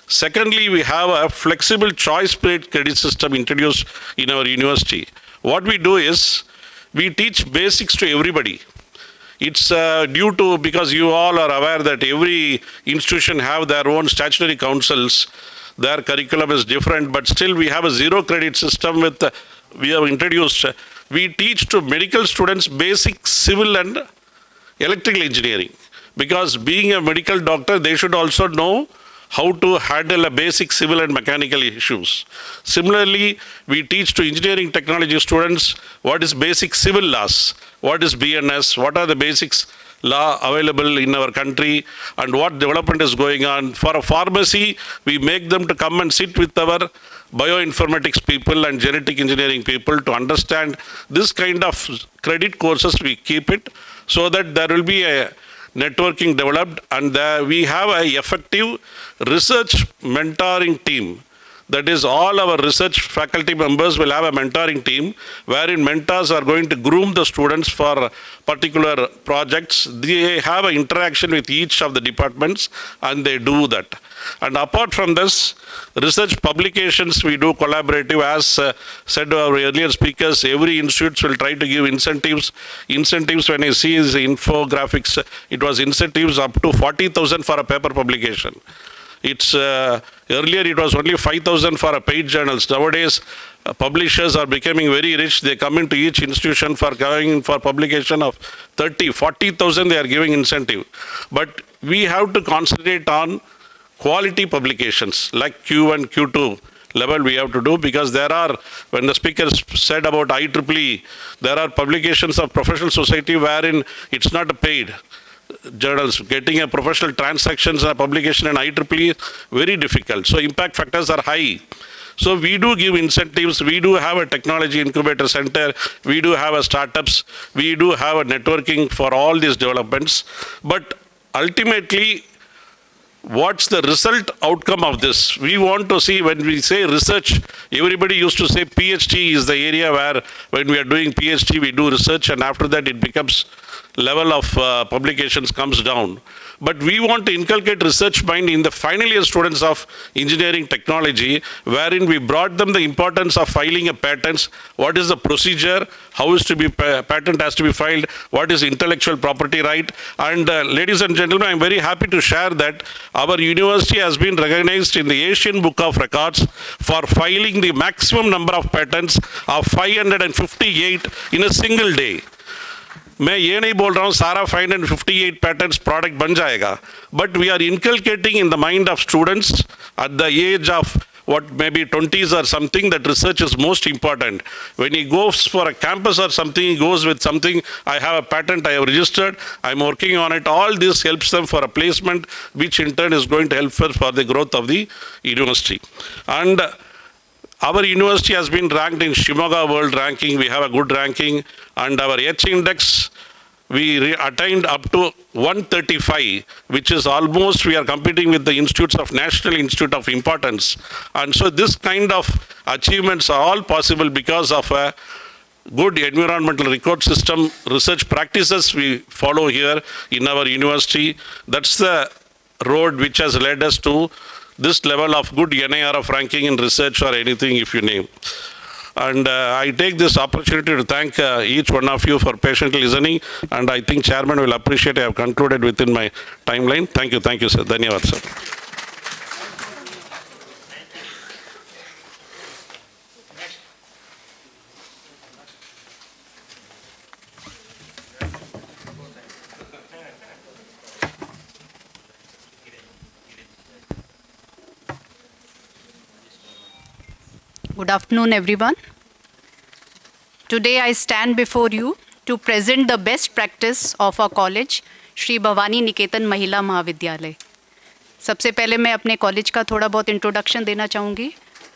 Secondly, we have a flexible choice-based credit system introduced in our university. What we do is, we teach basics to everybody. It's due to, because you all are aware that every institution have their own statutory councils, their curriculum is different, but still we have a zero credit system with, we have introduced, we teach to medical students basic civil and electrical engineering. Because being a medical doctor, they should also know how to handle a basic civil and mechanical issues. Similarly, we teach to engineering technology students what is basic civil laws, what is BNS, what are the basics law available in our country and what development is going on. For a pharmacy, we make them to come and sit with our bioinformatics people and genetic engineering people to understand this kind of credit courses. We keep it so that there will be a networking developed, and we have a effective research mentoring team. That is, all our research faculty members will have a mentoring team wherein mentors are going to groom the students for particular projects. They have an interaction with each of the departments and they do that. And apart from this, research publications we do collaborative. As said our earlier speakers, every institute will try to give incentives. Incentives, when I see is infographics, it was incentives up to 40,000 for a paper publication. It's earlier it was only 5,000 for a paid journals. Nowadays, publishers are becoming very rich. They come into each institution for going for publication of 30, 40,000. They are giving incentive. But we have to concentrate on quality publications like Q1, Q2 level we have to do, because there are, when the speaker said about IEEE, there are publications of professional society wherein it's not a paid journals. Getting a professional transactions and publication in IEEE is very difficult. So impact factors are high. So we do give incentives. We do have a technology incubator center. We do have a startups. We do have a networking for all these developments. But ultimately, what's the result outcome of this? We want to see, when we say research, everybody used to say PhD is the area where when we are doing PhD, we do research, and after that it becomes level of publications comes down. But we want to inculcate research mind in the final year students of engineering technology, wherein we brought them the importance of filing a patents, what is the procedure, how is to be patent has to be filed, what is intellectual property right. And ladies and gentlemen, I'm very happy to share that our university has been recognized in the Asian Book of Records for filing the maximum number of patents of 558 in a single day. मैं ये नहीं बोल रहा हूँ सारा 558 patents product बन जाएगा, but we are inculcating in the mind of students at the age of what maybe 20s or something that research is most important. When he goes for a campus or something, he goes with something, I have a patent, I have registered, I'm working on it. All this helps them for a placement, which in turn is going to help us for the growth of the university. And our university has been ranked in Shimoga World Ranking. We have a good ranking, and our H index, we attained up to 135, which is almost, we are competing with the institutes of National Institute of Importance. And so this kind of achievements are all possible because of a good environmental record system, research practices we follow here in our university. That's the road which has led us to this level of good NIRF ranking in research or anything if you name. And I take this opportunity to thank each one of you for patiently listening, and I think Chairman will appreciate I have concluded within my timeline. Thank you sir. Dhanyavad sir. Next Good afternoon, everyone. Today I stand before you to present the best practice of our college, Shri Bhavani Niketan महिला महाविद्यालय. सबसे पहले मैं अपने college का थोड़ा बहुत introduction देना चाहूँगी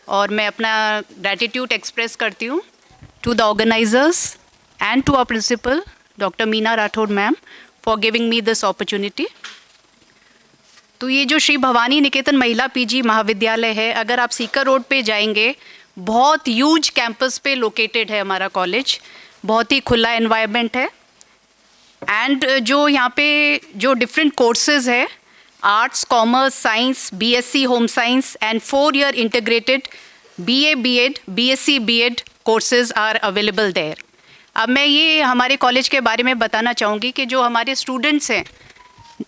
और मैं अपना ग्रैटिट्यूड एक्सप्रेस करती हूँ to the organisers and to our principal doctor Meena Rathore ma'am for giving me this opportunity. तो ये जो श्री भवानी निकेतन महिला पीजी महाविद्यालय है, अगर आप सीकर रोड पे जाएंगे, बहुत ह्यूज कैंपस पे लोकेटेड है हमारा कॉलेज. बहुत ही खुला एनवायरनमेंट है एंड जो यहाँ पे जो डिफरेंट कोर्सेज है, arts, commerce, science, BSc home science and 4-year integrated BA, BEd, BSc, BEd courses are available there. अब मैं ये हमारे कॉलेज के बारे में बताना चाहूँगी कि जो हमारे स्टूडेंट्स हैं,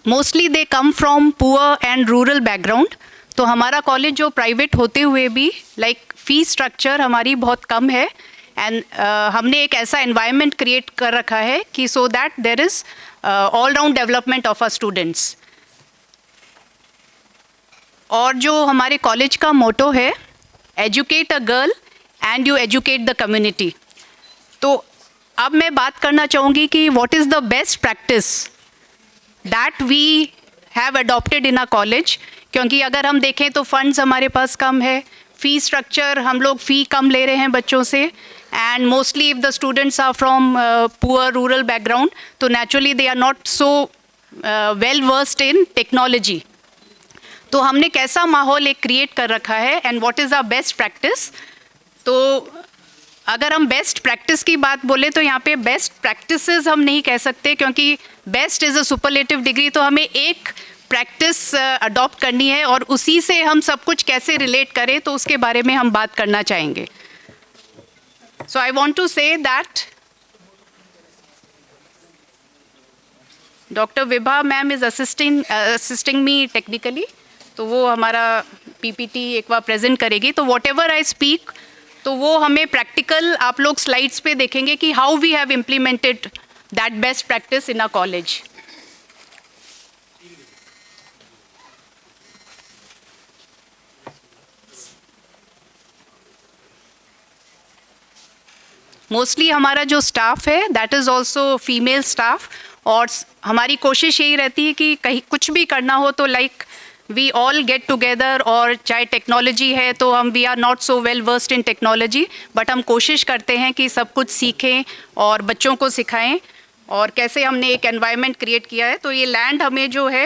mostly they come from poor and rural background. तो हमारा कॉलेज जो प्राइवेट होते हुए भी लाइक फीस स्ट्रक्चर हमारी बहुत कम है एंड हमने एक ऐसा एनवायरनमेंट क्रिएट कर रखा है कि so that there is all round development of our students. और जो हमारे कॉलेज का मोटो है, educate a girl and you educate the community. तो अब मैं बात करना चाहूँगी कि what is the best practice that we have adopted in a college. क्योंकि अगर हम देखें तो फंड्स हमारे पास कम है, फी स्ट्रक्चर हम लोग फ़ी कम ले रहे हैं बच्चों से and mostly if the students are from poor rural background तो naturally they are not so well versed in technology. तो हमने कैसा माहौल एक क्रिएट कर रखा है and what is our best practice. तो अगर हम बेस्ट प्रैक्टिस की बात बोले तो यहाँ पे बेस्ट प्रैक्टिसेस हम नहीं कह सकते क्योंकि best is a superlative degree. तो हमें एक प्रैक्टिस अडॉप्ट करनी है और उसी से हम सब कुछ कैसे रिलेट करें तो उसके बारे में हम बात करना चाहेंगे. So I want to say that doctor Vibha ma'am is assisting me technically. तो वो हमारा पीपीटी एक बार प्रेजेंट करेगी. तो वॉट एवर आई स्पीक तो वो हमें प्रैक्टिकल आप लोग स्लाइड्स पे देखेंगे कि how we have implemented that best practice in a college. Mostly हमारा जो स्टाफ है that is also female staff और हमारी कोशिश यही रहती है कि कहीं कुछ भी करना हो तो like we all get together. और चाहे टेक्नोलॉजी है तो हम we are not so well versed in technology but हम कोशिश करते हैं कि सब कुछ सीखें और बच्चों को सिखाएं. और कैसे हमने एक एनवायरनमेंट क्रिएट किया है. तो ये लैंड हमें जो है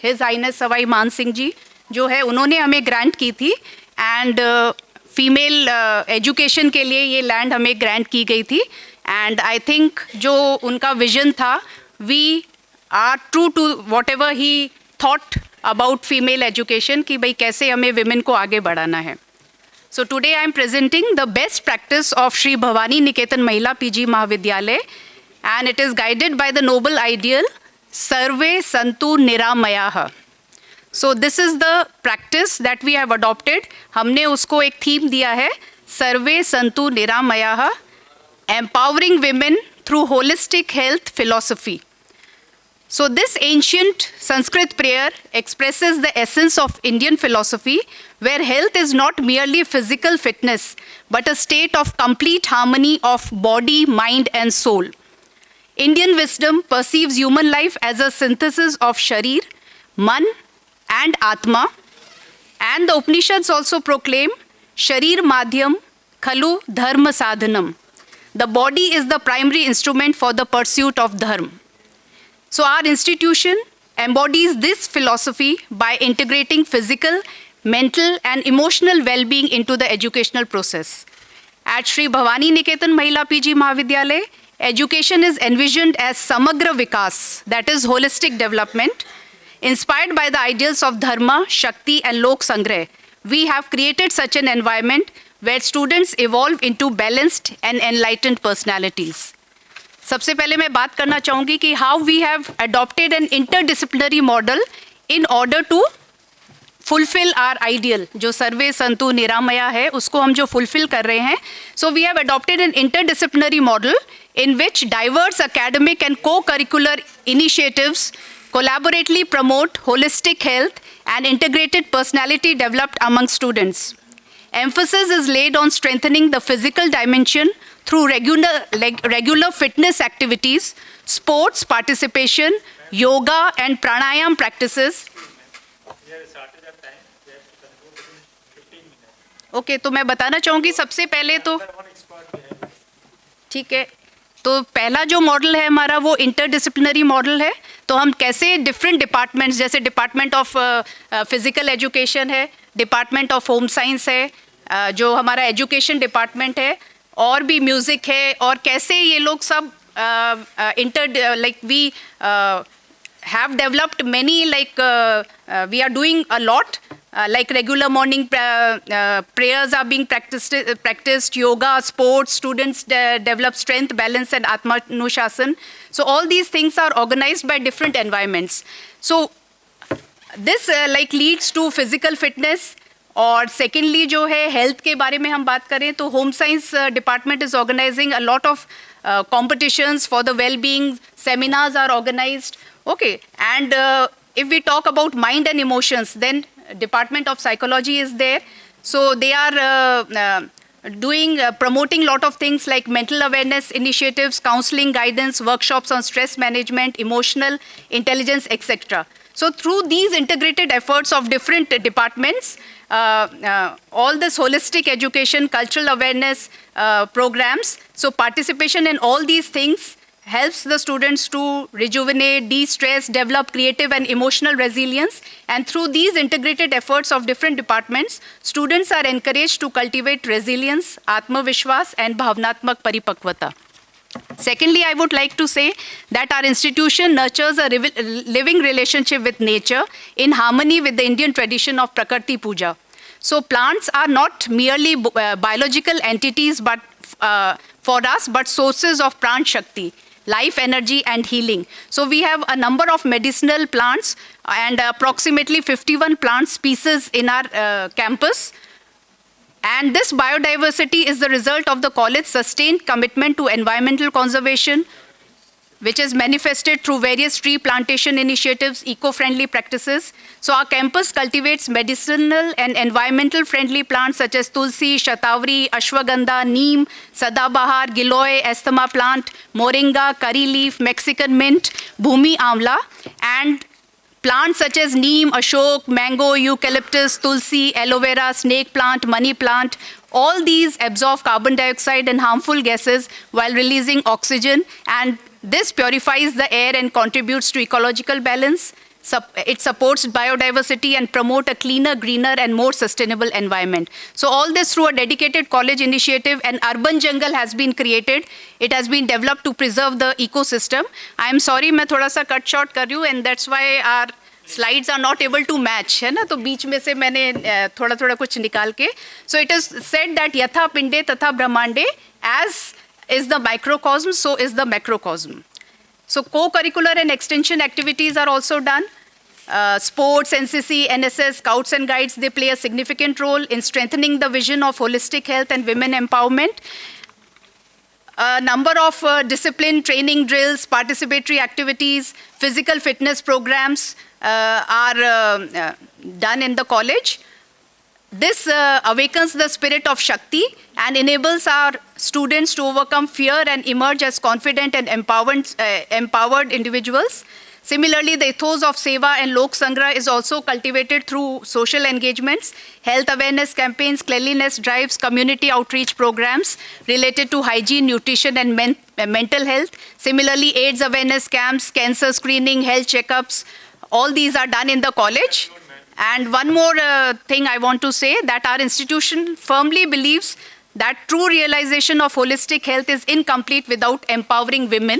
हिज हाइनेस सवाई मान सिंह जी जो है उन्होंने हमें ग्रांट की थी एंड फीमेल एजुकेशन के लिए ये लैंड हमें ग्रांट की गई थी. एंड आई थिंक जो उनका विजन था, we are true to whatever he thought about female education कि भाई कैसे हमें विमेन को आगे बढ़ाना है. So today I am presenting the best practice of Shri Bhavani Niketan Mahila PG Mahavidyalaya and it is guided by the noble ideal सर्वे संतु निरामयाः. So this is the practice that we have adopted. हमने उसको एक थीम दिया है, सर्वे संतु निरामयाः, empowering women through holistic health philosophy. So this ancient Sanskrit prayer expresses the essence of Indian philosophy where health is not merely physical fitness but a state of complete harmony of body, mind and soul. Indian wisdom perceives human life as a synthesis of Sharir, Man and Atma, and the Upanishads also proclaim Sharir Madhyam Khalu Dharma Sadhanam. The body is the primary instrument for the pursuit of dharma. So our institution embodies this philosophy by integrating physical, mental and emotional well-being into the educational process. At Shri Bhavani Niketan Mahila PG Mahavidyalaya, education is envisioned as Samagra Vikas, that is holistic development. Inspired by the ideals of Dharma, Shakti and Lok Sangrah, we have created such an environment where students evolve into balanced and enlightened personalities. सबसे पहले मैं बात करना चाहूँगी कि how we have adopted an interdisciplinary model in order to fulfil our ideal. जो सर्वे संतु निरामया है उसको हम जो फुलफिल कर रहे हैं. So we have adopted an interdisciplinary model in which diverse academic and co-curricular initiatives collaboratively promote holistic health and integrated personality developed among students. Emphasis is laid on strengthening the physical dimension through regular fitness activities, sports participation, yoga and pranayam practices. Okay तो मैं बताना चाहूँगी सबसे पहले तो ठीक है, तो पहला जो मॉडल है हमारा वो इंटरडिसिप्लिनरी मॉडल है। तो हम कैसे डिफरेंट डिपार्टमेंट्स, जैसे डिपार्टमेंट ऑफ फिजिकल एजुकेशन है, डिपार्टमेंट ऑफ होम साइंस है, जो हमारा एजुकेशन डिपार्टमेंट है, और भी म्यूज़िक है, और कैसे ये लोग सब like we have developed many, like we are doing a lot, like regular morning prayers are being practiced, yoga, sports, students develop strength, balance and Atmanushasan. So all these things are organized by different environments. So this like leads to physical fitness. और secondly जो है health के बारे में हम बात करें तो home science department is organising a lot of competitions for the well-being, seminars are organized. Okay, and if we talk about mind and emotions, then Department of Psychology is there. So they are promoting lot of things like mental awareness initiatives, counseling, guidance, workshops on stress management, emotional intelligence, etc. So through these integrated efforts of different departments, all this holistic education, cultural awareness programs, so participation in all these things helps the students to rejuvenate, de-stress, develop creative and emotional resilience. And through these integrated efforts of different departments, students are encouraged to cultivate resilience, Atmavishwas and Bhavnatmak Paripakvata. Secondly, I would like to say that our institution nurtures a living relationship with nature in harmony with the Indian tradition of Prakriti Puja. So plants are not merely biological entities but for us, but sources of Pran Shakti, life energy and healing. So we have a number of medicinal plants and approximately 51 plant species in our campus. And this biodiversity is the result of the college's sustained commitment to environmental conservation, which is manifested through various tree plantation initiatives, eco-friendly practices. So our campus cultivates medicinal and environmental friendly plants such as tulsi, shatavari, ashwagandha, neem, sadabahar, giloy, asthma plant, moringa, curry leaf, Mexican mint, bhumi amla, and plants such as neem, ashok, mango, eucalyptus, tulsi, aloe vera, snake plant, money plant, all these absorb carbon dioxide and harmful gases while releasing oxygen, and this purifies the air and contributes to ecological balance. It supports biodiversity and promote a cleaner, greener and more sustainable environment. So all this through a dedicated college initiative, and urban jungle has been created. It has been developed to preserve the ecosystem. I am sorry, मैं थोड़ा सा cut short कर रही हूँ, and that's why our slides are not able to match, है ना, तो बीच में से मैंने थोड़ा थोड़ा कुछ निकाल के. So it is said that यथा पिंडे तथा ब्रह्मांडे, as is the microcosm, so is the macrocosm. So co-curricular and extension activities are also done. Sports, NCC, NSS, Scouts and Guides, they play a significant role in strengthening the vision of holistic health and women empowerment. A number of discipline training drills, participatory activities, physical fitness programs are done in the college. This awakens the spirit of Shakti and enables our students to overcome fear and emerge as confident and empowered individuals. Similarly, the ethos of Seva and Lok Sangra is also cultivated through social engagements, health awareness campaigns, cleanliness drives, community outreach programs related to hygiene, nutrition and mental health. Similarly, AIDS awareness camps, cancer screening, health checkups, all these are done in the college. And one more thing I want to say, that our institution firmly believes that true realization of holistic health is incomplete without empowering women.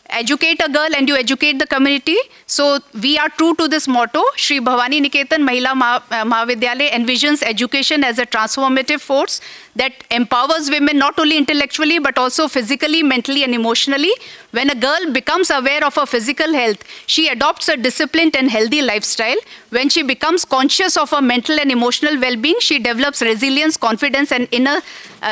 Educate a girl and you educate the community. So we are true to this motto. Shri Bhavani Niketan Mahila Mahavidyalaya envisions education as a transformative force that empowers women not only intellectually but also physically, mentally and emotionally. When a girl becomes aware of her physical health, she adopts a disciplined and healthy lifestyle. When she becomes conscious of her mental and emotional well-being, she develops resilience, confidence and inner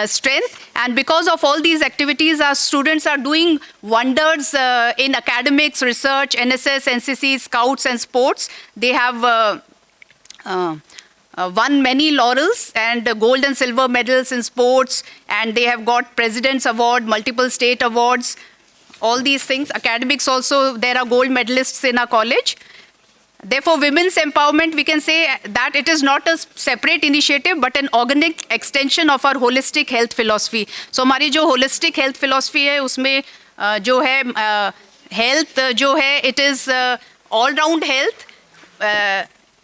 strength. And because of all these activities, our students are doing wonders in academics, research, NSS, NCC, Scouts and sports. They have won many laurels and gold and silver medals in sports, and they have got President's Award, multiple state awards, all these things. Academics also, there are gold medalists in our college. Therefore, women's empowerment, we can say that it is not a separate initiative, but an organic extension of our holistic health philosophy. So, हमारी जो holistic health philosophy है, उसमें जो है health जो है, it is all-round health,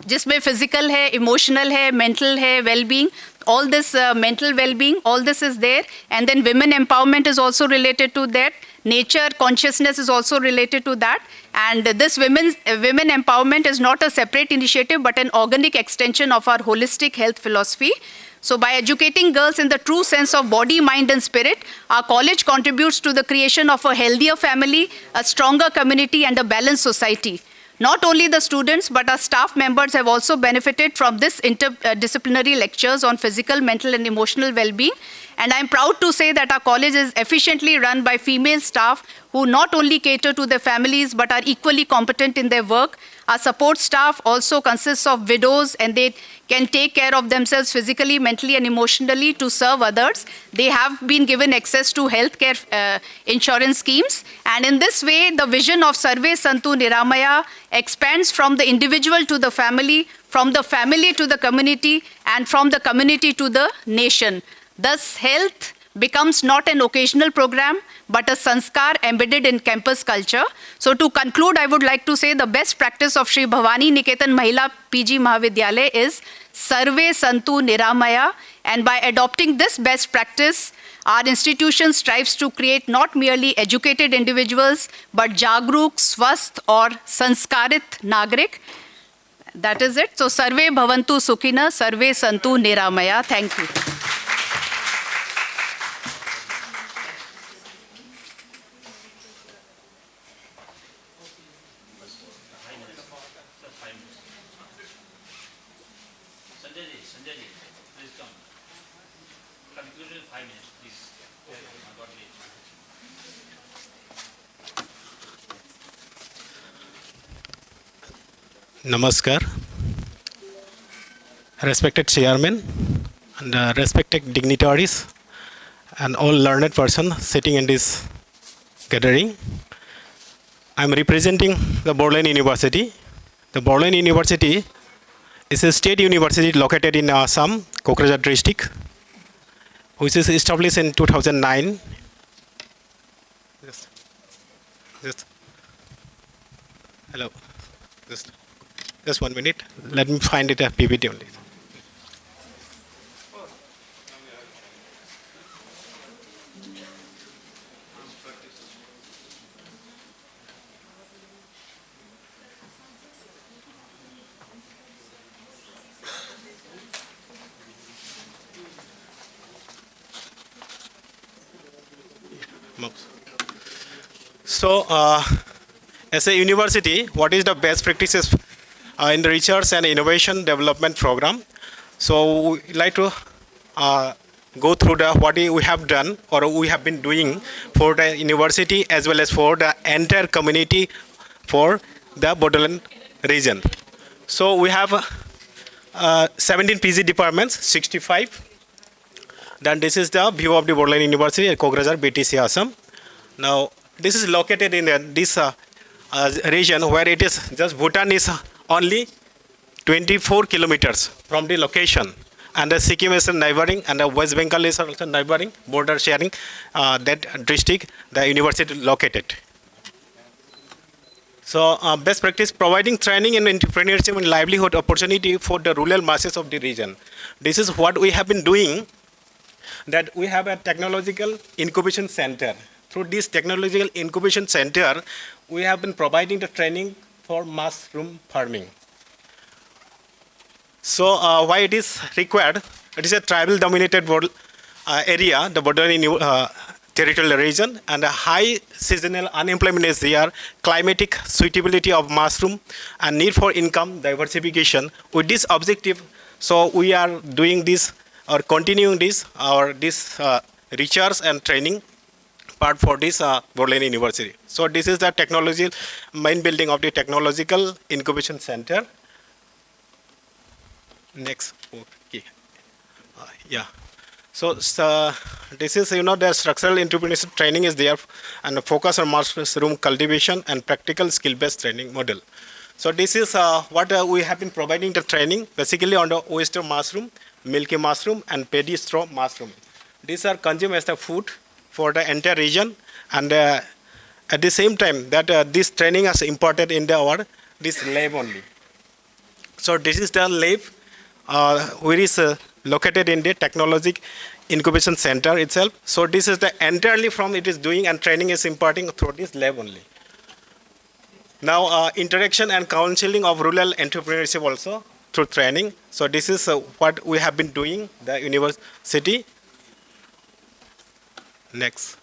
जिसमें physical है, emotional है, mental है, well-being. All this mental well-being, all this is there. And then women empowerment is also related to that. Nature consciousness is also related to that. And this women empowerment is not a separate initiative, but an organic extension of our holistic health philosophy. So by educating girls in the true sense of body, mind and spirit, our college contributes to the creation of a healthier family, a stronger community and a balanced society. Not only the students, but our staff members have also benefited from this interdisciplinary lectures on physical, mental and emotional well-being. And I'm proud to say that our college is efficiently run by female staff who not only cater to their families, but are equally competent in their work. Our support staff also consists of widows, and they can take care of themselves physically, mentally and emotionally to serve others. They have been given access to healthcare insurance schemes. And in this way, the vision of Sarve Santu Niramaya expands from the individual to the family, from the family to the community, and from the community to the nation. Thus, health becomes not an occasional program, but a sanskar embedded in campus culture. So to conclude, I would like to say the best practice of Shri Bhavani Niketan Mahila PG Mahavidyalaya is Sarve Santu Niramaya. And by adopting this best practice, our institution strives to create not merely educated individuals, but Jagruk, Swasth or Sanskarit Nagrik. That is it. So Sarve Bhavantu Sukhina, Sarve Santu Niramaya. Thank you. Namaskar, respected chairman and respected dignitaries and all learned persons sitting in this gathering. I am representing the Borderland University. The Borderland University is a state university located in Assam, Kokrajhar district, which is established in 2009. Hello. Just 1 minute. Let me find it a PPT only. So, as a university, what is the best practices in the research and innovation development program? So, we like to go through what we have done or we have been doing for the university as well as for the entire community for the Borderland region. So, we have 17 PG departments, 65. Then this is the view of the Borderland University at Kokrajhar, BTC, Assam. Now, this is located in this region where it is just Bhutan is only 24 kilometers from the location, and the Sikkim is neighboring, and the West Bengal is also neighboring, border sharing that district, the university located. So best practice, providing training in entrepreneurship and livelihood opportunity for the rural masses of the region. This is what we have been doing, that we have a technological incubation center. Through this technological incubation center, we have been providing the training for mushroom farming. So why it is required? It is a tribal-dominated area, the Borderland territorial region, and a high seasonal unemployment is there, climatic suitability of mushroom, and need for income diversification. With this objective, so we are doing this or continuing this research and training part for this Borderland University. So this is the technology main building of the technological incubation center. Next. Okay. Yeah. So this is, the structural entrepreneurship training is there and the focus on mushroom cultivation and practical skill-based training model. So this is what we have been providing the training basically on the oyster mushroom, milky mushroom and paddy straw mushroom. These are consumed as the food for the entire region, and at the same time that this training is imported in this lab only. So this is the lab where is located in the Technology Incubation Center itself. So this is the entirely from it is doing, and training is imparting through this lab only. Now interaction and counseling of rural entrepreneurship also through training. So this is what we have been doing, the university. Next.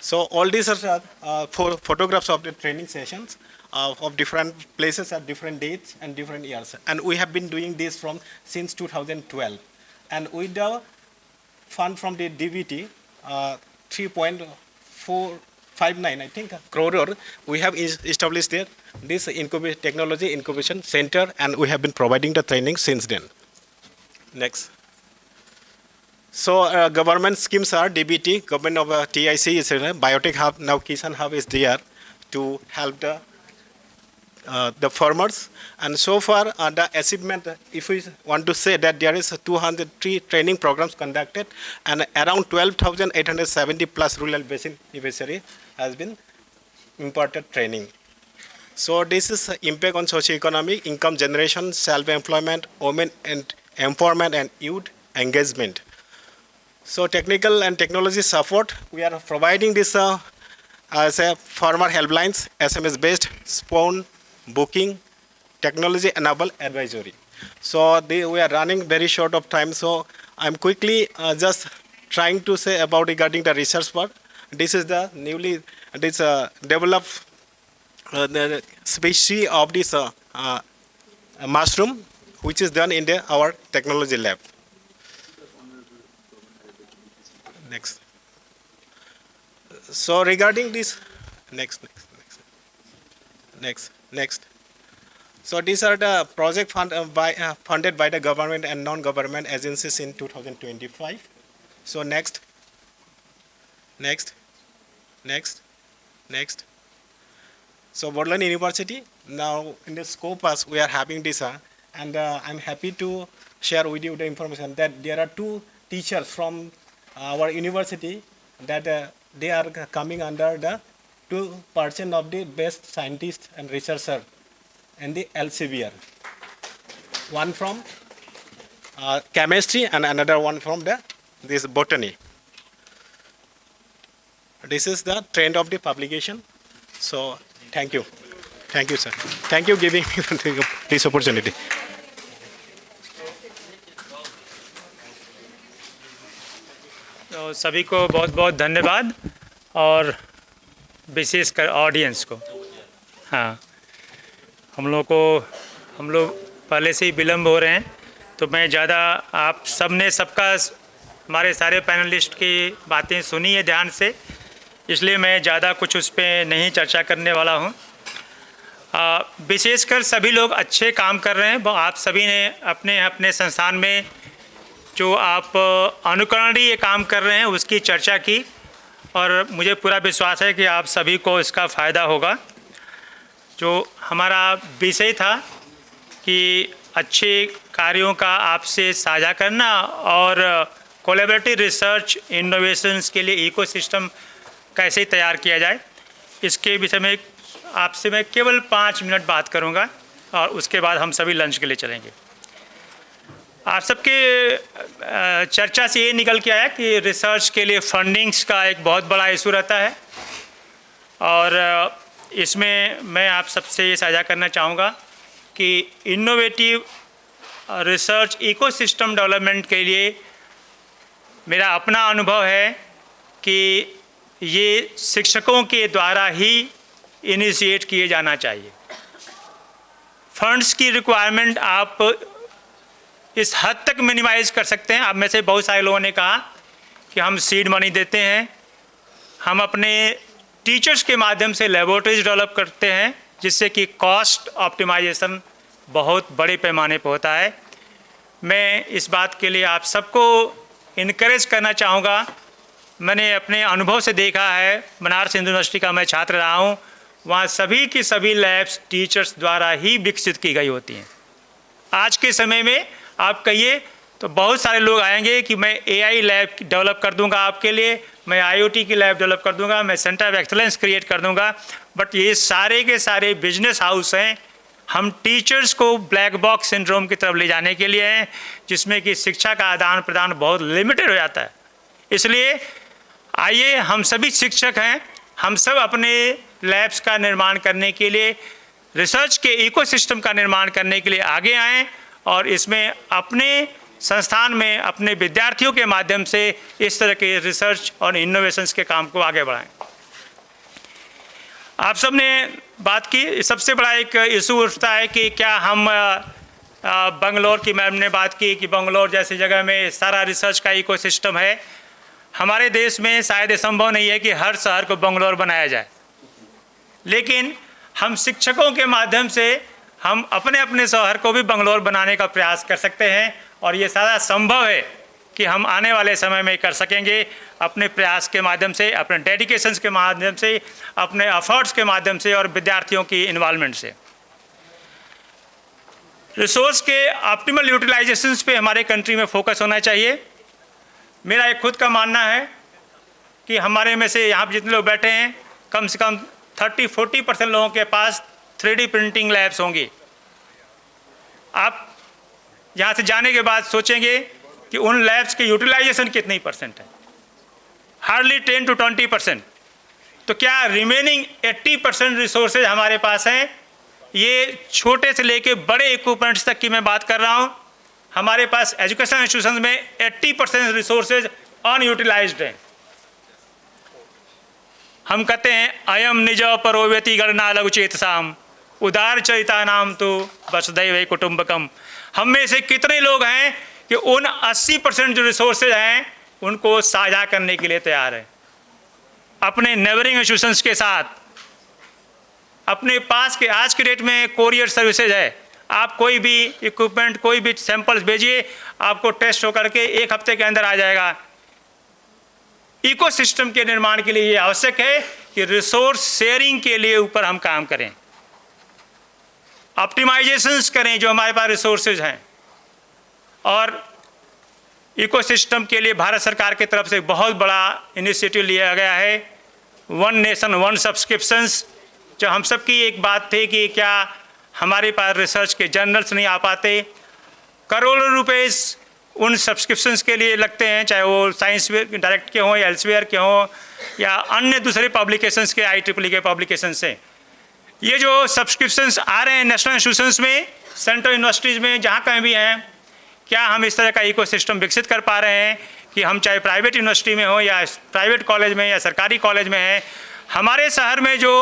So all these are photographs of the training sessions of different places at different dates and different years. And we have been doing this since 2012. And with the fund from the DVT, 3.459, I think, crore, we have established there this technology incubation center, and we have been providing the training since then. Next. So government schemes are DBT, government of TIC is a biotech hub. Now Kisan Hub is there to help the farmers. And so far the achievement, if we want to say that there is 203 training programs conducted, and around 12,870 plus rural basin beneficiary has been imparted training. So this is impact on socio-economic, income generation, self-employment, women and empowerment and youth engagement. So technical and technology support, we are providing this as a farmer helplines, SMS-based, phone, booking, technology-enabled advisory. So we are running very short of time, so I'm quickly just trying to say about regarding the research part. This is the newly developed the species of this mushroom, which is done in our technology lab. Next. So regarding this, next. So these are the project funded by the government and non-government agencies in 2025. So next. So Borderland University, now in the Scopus we are having this, and I'm happy to share with you the information that there are 2 teachers from our university that they are coming under the 2% of the best scientists and researchers in the Elsevier. One from chemistry and another one from this botany. This is the trend of the publication. So thank you. Thank you, sir. Thank you giving me this opportunity. तो सभी को बहुत बहुत धन्यवाद, और विशेषकर audience को। हाँ, हम लोग पहले से ही विलम्ब हो रहे हैं, तो मैं ज़्यादा आप सबका हमारे सारे पैनलिस्ट की बातें सुनी है ध्यान से, इसलिए मैं ज़्यादा कुछ उस पर नहीं चर्चा करने वाला हूँ। विशेषकर सभी लोग अच्छे काम कर रहे हैं। आप सभी ने अपने अपने संस्थान में जो आप अनुकरणीय काम कर रहे हैं उसकी चर्चा की, और मुझे पूरा विश्वास है कि आप सभी को इसका फ़ायदा होगा। जो हमारा विषय था कि अच्छे कार्यों का आपसे साझा करना और कोलैबोरेटिव रिसर्च इनोवेशंस के लिए इकोसिस्टम कैसे तैयार किया जाए, इसके विषय में आपसे मैं केवल 5 मिनट बात करूंगा, और उसके बाद हम सभी लंच के लिए चलेंगे। आप सबके चर्चा से ये निकल के आया कि रिसर्च के लिए फंडिंग्स का एक बहुत बड़ा इशू रहता है, और इसमें मैं आप सबसे ये साझा करना चाहूँगा कि इनोवेटिव रिसर्च इकोसिस्टम डेवलपमेंट के लिए मेरा अपना अनुभव है कि ये शिक्षकों के द्वारा ही इनिशिएट किए जाना चाहिए। फंड्स की रिक्वायरमेंट आप इस हद तक मिनिमाइज़ कर सकते हैं। आप में से बहुत सारे लोगों ने कहा कि हम सीड मनी देते हैं, हम अपने टीचर्स के माध्यम से लेबोरेटरीज डेवलप करते हैं, जिससे कि कॉस्ट ऑप्टिमाइजेशन बहुत बड़े पैमाने पर होता है। मैं इस बात के लिए आप सबको इनकरेज करना चाहूँगा। मैंने अपने अनुभव से देखा है, बनारस हिंदू यूनिवर्सिटी का मैं छात्र रहा हूँ, वहाँ सभी की सभी लैब्स टीचर्स द्वारा ही विकसित की गई होती हैं। आज के समय में आप कहिए तो बहुत सारे लोग आएंगे कि मैं AI लैब डेवलप कर दूंगा आपके लिए, मैं IoT की लैब डेवलप कर दूंगा, मैं सेंटर ऑफ एक्सलेंस क्रिएट कर दूंगा, बट ये सारे के सारे बिजनेस हाउस हैं। हम टीचर्स को ब्लैक बॉक्स सिंड्रोम की तरफ ले जाने के लिए हैं, जिसमें कि शिक्षा का आदान प्रदान बहुत लिमिटेड हो जाता है। इसलिए आइए हम सभी शिक्षक हैं, हम सब अपने लैब्स का निर्माण करने के लिए, रिसर्च के इकोसिस्टम का निर्माण करने के लिए आगे आएँ और इसमें अपने संस्थान में अपने विद्यार्थियों के माध्यम से इस तरह के रिसर्च और इनोवेशंस के काम को आगे बढ़ाएं। आप सब ने बात की, सबसे बड़ा एक इशू उठता है कि क्या हम बंगलोर की मैम ने बात की कि बंगलोर जैसी जगह में सारा रिसर्च का इकोसिस्टम है। हमारे देश में शायद ये संभव नहीं है कि हर शहर को बंगलोर बनाया जाए, लेकिन हम शिक्षकों के माध्यम से हम अपने अपने शहर को भी बंगलोर बनाने का प्रयास कर सकते हैं और ये सारा संभव है कि हम आने वाले समय में कर सकेंगे अपने प्रयास के माध्यम से, अपने डेडिकेशंस के माध्यम से, अपने एफर्ट्स के माध्यम से और विद्यार्थियों की इन्वॉल्वमेंट से। रिसोर्स के ऑप्टिमल यूटिलाइजेशंस पे हमारे कंट्री में फोकस होना चाहिए। मेरा एक खुद का मानना है कि हमारे में से यहाँ पर जितने लोग बैठे हैं, कम से कम 30-40% लोगों के पास 3D प्रिंटिंग लैब्स होंगी। आप यहाँ से जाने के बाद सोचेंगे कि उन लैब्स की यूटिलाइजेशन कितनी परसेंट है, हार्डली 10 to 20%। तो क्या रिमेनिंग 80% रिसोर्सेज हमारे पास हैं? ये छोटे से लेके बड़े इक्विपमेंट्स तक की मैं बात कर रहा हूँ। हमारे पास एजुकेशन इंस्टीट्यूशन में 80% रिसोर्सेज अनयूटिलाइज्ड हैं। हम कहते हैं अयम निज परोव्यति गणना लघु चेतसाम उदार चरिता नाम तो वसुधैव कुटुंबकम। हम में से कितने लोग हैं कि उन 80% जो रिसोर्सेज हैं उनको साझा करने के लिए तैयार हैं अपने नेबरिंग इंस्टीट्यूशंस के साथ। अपने पास के आज के डेट में कोरियर सर्विसेज है, आप कोई भी इक्विपमेंट, कोई भी सैंपल्स भेजिए, आपको टेस्ट होकर के 1 हफ्ते के अंदर आ जाएगा। इकोसिस्टम के निर्माण के लिए ये आवश्यक है कि रिसोर्स शेयरिंग के लिए ऊपर हम काम करें, ऑप्टिमाइजेशंस करें जो हमारे पास रिसोर्सेज हैं। और इकोसिस्टम के लिए भारत सरकार की तरफ से बहुत बड़ा इनिशिएटिव लिया गया है, वन नेशन वन सब्सक्रिप्शंस। जो हम सब की एक बात थी कि क्या हमारे पास रिसर्च के जर्नल्स नहीं आ पाते, करोड़ों रुपए उन सब्सक्रिप्शंस के लिए लगते हैं, चाहे वो साइंस डायरेक्ट के हों या एल्सवेयर के हों या अन्य दूसरे पब्लिकेशंस के, IEEE के पब्लिकेशंस से। ये जो सब्सक्रिप्शंस आ रहे हैं नेशनल इंस्टीट्यूशंस में, सेंट्रल यूनिवर्सिटीज़ में, जहाँ कहीं भी हैं, क्या हम इस तरह का इकोसिस्टम विकसित कर पा रहे हैं कि हम चाहे प्राइवेट यूनिवर्सिटी में हो या प्राइवेट कॉलेज में या सरकारी कॉलेज में हैं, हमारे शहर में जो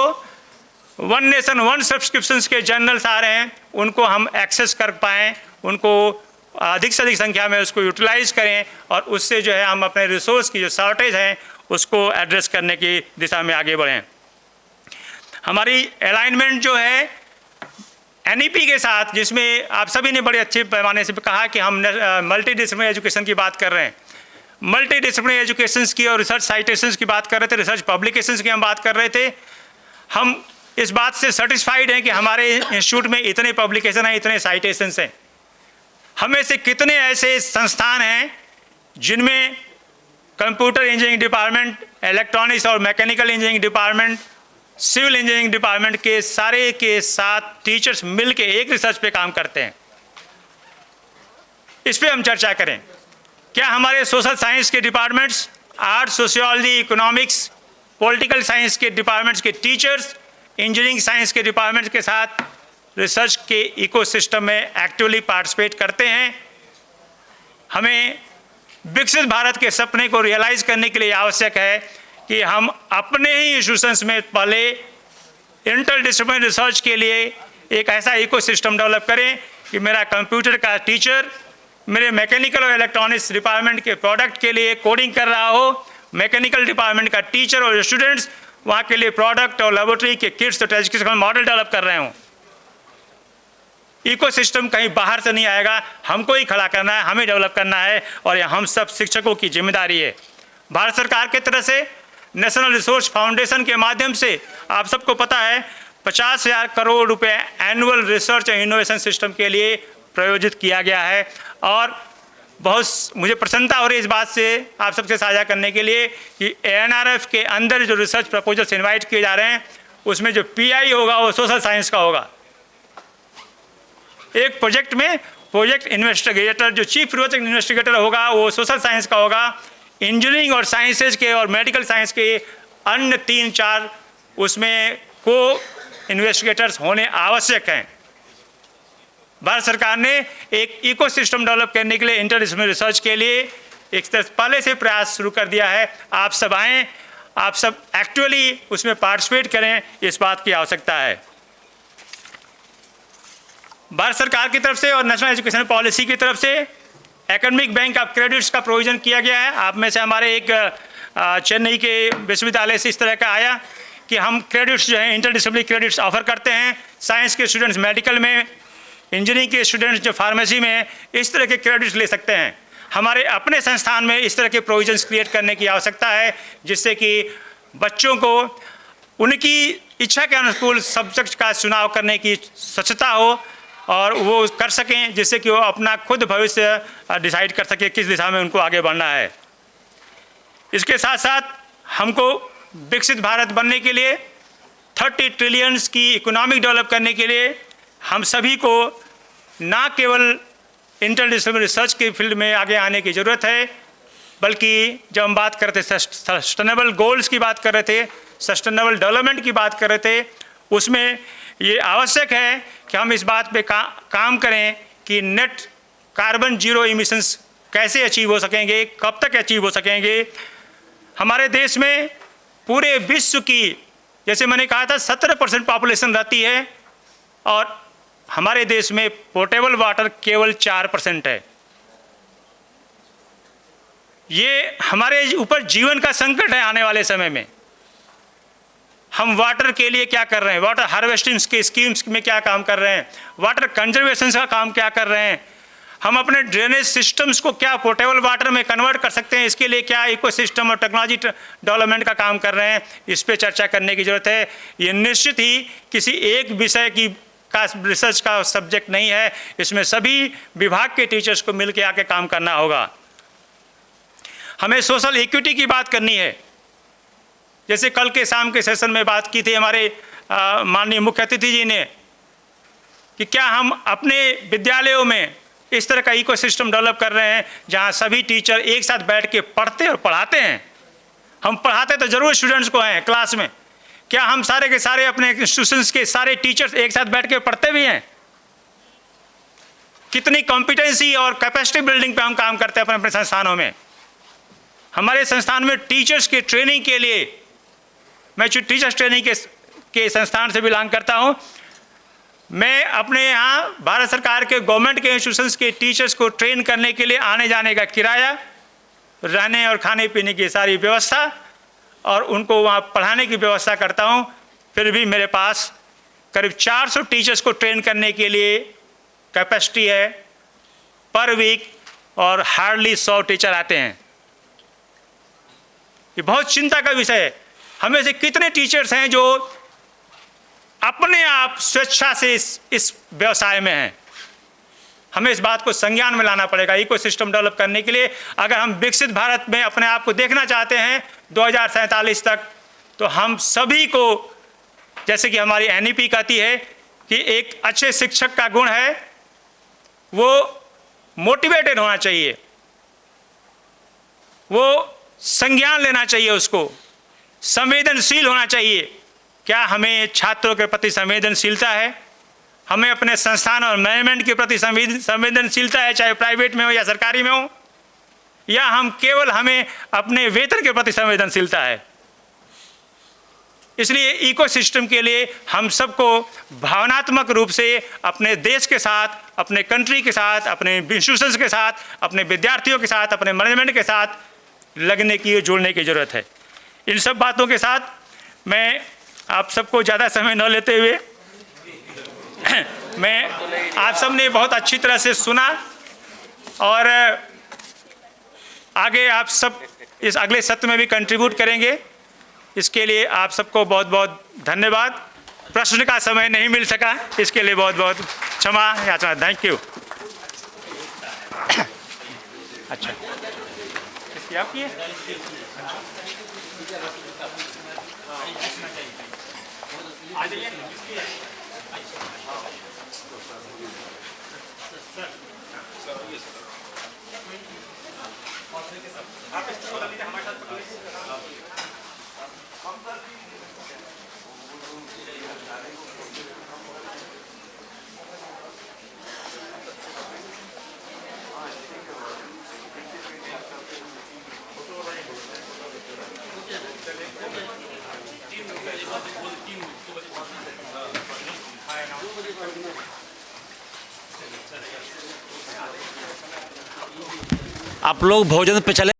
वन नेशन वन सब्सक्रिप्शंस के जर्नल्स आ रहे हैं उनको हम एक्सेस कर पाएँ, उनको अधिक से अधिक संख्या में उसको यूटिलाइज करें और उससे जो है हम अपने रिसोर्स की जो शॉर्टेज है उसको एड्रेस करने की दिशा में आगे बढ़ें। हमारी अलाइनमेंट जो है NEP के साथ, जिसमें आप सभी ने बड़े अच्छे पैमाने से कहा कि हम मल्टी डिसिप्लिनरी एजुकेशन की बात कर रहे हैं, मल्टी डिसिप्लिनरी एजुकेशंस की और रिसर्च साइटेशंस की बात कर रहे थे, रिसर्च पब्लिकेशंस की हम बात कर रहे थे। हम इस बात से सेटिस्फाइड हैं कि हमारे इंस्टीट्यूट में इतने पब्लिकेशन हैं, इतने साइटेशंस हैं। हमें से कितने ऐसे संस्थान हैं जिनमें कंप्यूटर इंजीनियरिंग डिपार्टमेंट, इलेक्ट्रॉनिक्स और mechanical engineering department, civil engineering department के सारे के साथ टीचर्स मिलके एक रिसर्च पे काम करते हैं। इस पे हम चर्चा करें। क्या हमारे सोशल साइंस के departments, art, sociology, economics, political science के डिपार्टमेंट्स के टीचर्स इंजीनियरिंग साइंस के डिपार्टमेंट्स के साथ रिसर्च के इकोसिस्टम में एक्टिवली पार्टिसिपेट करते हैं? हमें विकसित भारत के सपने को रियलाइज़ करने के लिए आवश्यक है कि हम अपने ही इंस्टीट्यूशंस में पहले इंटरडिसिप्लिनरी रिसर्च के लिए एक ऐसा इकोसिस्टम डेवलप करें कि मेरा कंप्यूटर का टीचर मेरे मैकेनिकल और इलेक्ट्रॉनिक्स डिपार्टमेंट के प्रोडक्ट के लिए कोडिंग कर रहा हो, मैकेनिकल डिपार्टमेंट का टीचर और स्टूडेंट्स वहाँ के लिए प्रोडक्ट और लेबोरेटरी के किट्स और एजुकेशनल मॉडल डेवलप कर रहे हों। इकोसिस्टम कहीं बाहर से नहीं आएगा, हमको ही खड़ा करना है, हमें डेवलप करना है और ये हम सब शिक्षकों की जिम्मेदारी है। भारत सरकार की तरफ से नेशनल रिसोर्स फाउंडेशन के माध्यम से आप सबको पता है 50,000 करोड़ रुपए annual research and innovation system के लिए प्रयोजित किया गया है और बहुत मुझे प्रसन्नता हो रही है इस बात से आप सबसे साझा करने के लिए कि ANRF के अंदर जो रिसर्च प्रपोजल्स इनवाइट किए जा रहे हैं उसमें जो PI होगा वो सोशल साइंस का होगा। एक प्रोजेक्ट में प्रोजेक्ट इन्वेस्टिगेटर जो चीफ प्रोजेक्ट इन्वेस्टिगेटर होगा वो सोशल साइंस का होगा। इंजीनियरिंग और साइंसेज के और मेडिकल साइंस के अन्य 3-4 उसमें को इन्वेस्टिगेटर्स होने आवश्यक हैं। भारत सरकार ने एक इकोसिस्टम डेवलप करने के लिए इंटरडिसिप्लिनरी रिसर्च के लिए एक पहले से प्रयास शुरू कर दिया है। आप सब आएँ, आप सब एक्चुअली उसमें पार्टिसिपेट करें, इस बात की आवश्यकता है। भारत सरकार की तरफ से और नेशनल एजुकेशन पॉलिसी की तरफ से एकेडमिक बैंक ऑफ क्रेडिट्स का प्रोविजन किया गया है। आप में से हमारे एक चेन्नई के विश्वविद्यालय से इस तरह का आया कि हम क्रेडिट्स जो हैं इंटरडिसिप्लिनरी क्रेडिट्स ऑफर करते हैं। साइंस के स्टूडेंट्स मेडिकल में, इंजीनियरिंग के स्टूडेंट्स जो फार्मेसी में इस तरह के क्रेडिट्स ले सकते हैं। हमारे अपने संस्थान में इस तरह के प्रोविजंस क्रिएट करने की आवश्यकता है जिससे कि बच्चों को उनकी इच्छा के अनुकूल सब्जेक्ट का चुनाव करने की स्वच्छता हो और वो कर सकें, जिससे कि वो अपना खुद भविष्य डिसाइड कर सके किस दिशा में उनको आगे बढ़ना है। इसके साथ साथ हमको विकसित भारत बनने के लिए 30 ट्रिलियंस की इकोनॉमिक डेवलप करने के लिए हम सभी को ना केवल इंटरडिसिप्लिनरी रिसर्च के फील्ड में आगे आने की ज़रूरत है, बल्कि जब हम बात कर रहे थे सस्टेनेबल गोल्स की बात कर रहे थे, सस्टेनेबल डेवलपमेंट की बात कर रहे थे, उसमें ये आवश्यक है कि हम इस बात पे काम करें कि नेट कार्बन जीरो इमिशंस कैसे अचीव हो सकेंगे, कब तक अचीव हो सकेंगे। हमारे देश में पूरे विश्व की, जैसे मैंने कहा था 17% पॉपुलेशन रहती है और हमारे देश में पोर्टेबल वाटर केवल 4% है। ये हमारे ऊपर जीवन का संकट है आने वाले समय में। हम वाटर के लिए क्या कर रहे हैं, वाटर हार्वेस्टिंग के स्कीम्स में क्या काम कर रहे हैं, वाटर कंजर्वेशन का काम क्या कर रहे हैं, हम अपने ड्रेनेज सिस्टम्स को क्या पोर्टेबल वाटर में कन्वर्ट कर सकते हैं, इसके लिए क्या इकोसिस्टम और टेक्नोलॉजी डेवलपमेंट का काम कर रहे हैं, इस पे चर्चा करने की ज़रूरत है। ये निश्चित ही किसी एक विषय की का रिसर्च का सब्जेक्ट नहीं है, इसमें सभी विभाग के टीचर्स को मिल के आके काम करना होगा। हमें सोशल इक्विटी की बात करनी है। जैसे कल के शाम के सेशन में बात की थी हमारे माननीय मुख्य अतिथि जी ने कि क्या हम अपने विद्यालयों में इस तरह का इकोसिस्टम डेवलप कर रहे हैं जहां सभी टीचर एक साथ बैठ के पढ़ते और पढ़ाते हैं। हम पढ़ाते तो जरूर स्टूडेंट्स को हैं क्लास में, क्या हम सारे के सारे अपने इंस्टीट्यूशंस के सारे टीचर्स एक साथ बैठ के पढ़ते भी हैं? कितनी कॉम्पिटेंसी और कैपेसिटी बिल्डिंग पे हम काम करते हैं अपने अपने संस्थानों में। हमारे संस्थान में टीचर्स की ट्रेनिंग के लिए, मैं टीचर्स ट्रेनिंग के संस्थान से बिलोंग करता हूं, मैं अपने यहाँ भारत सरकार के गवर्नमेंट के इंस्टीट्यूशंस के टीचर्स को ट्रेन करने के लिए आने जाने का किराया, रहने और खाने पीने की सारी व्यवस्था और उनको वहाँ पढ़ाने की व्यवस्था करता हूँ। फिर भी मेरे पास करीब 400 टीचर्स को ट्रेन करने के लिए कैपेसिटी है पर वीक और हार्डली 100 टीचर आते हैं। ये बहुत चिंता का विषय है। हमें से कितने टीचर्स हैं जो अपने आप स्वेच्छा से इस व्यवसाय में हैं? हमें इस बात को संज्ञान में लाना पड़ेगा इकोसिस्टम डेवलप करने के लिए। अगर हम विकसित भारत में अपने आप को देखना चाहते हैं 2047 तक, तो हम सभी को, जैसे कि हमारी NEP कहती है कि एक अच्छे शिक्षक का गुण है वो मोटिवेटेड होना चाहिए, वो संज्ञान लेना चाहिए, उसको संवेदनशील होना चाहिए। क्या हमें छात्रों के प्रति संवेदनशीलता है? हमें अपने संस्थान और मैनेजमेंट के प्रति संवेदनशीलता है, चाहे प्राइवेट में हो या सरकारी में हो, या हम केवल हमें अपने वेतन के प्रति संवेदनशीलता है? इसलिए इकोसिस्टम के लिए हम सबको भावनात्मक रूप से अपने देश के साथ, अपने कंट्री के साथ, अपने इंस्टीट्यूशंस के साथ, अपने विद्यार्थियों के साथ, अपने मैनेजमेंट के साथ लगने की, जुड़ने की ज़रूरत है। इन सब बातों के साथ मैं आप सबको ज़्यादा समय न लेते हुए मैं आप सब ने बहुत अच्छी तरह से सुना और आगे आप सब इस अगले सत्र में भी कंट्रीब्यूट करेंगे। इसके लिए आप सबको बहुत बहुत धन्यवाद। प्रश्न का समय नहीं मिल सका, इसके लिए बहुत बहुत क्षमा याचना। Thank you. अच्छा, इसकी आपकी है? आ जाइए। आप लोग भोजन पे चले।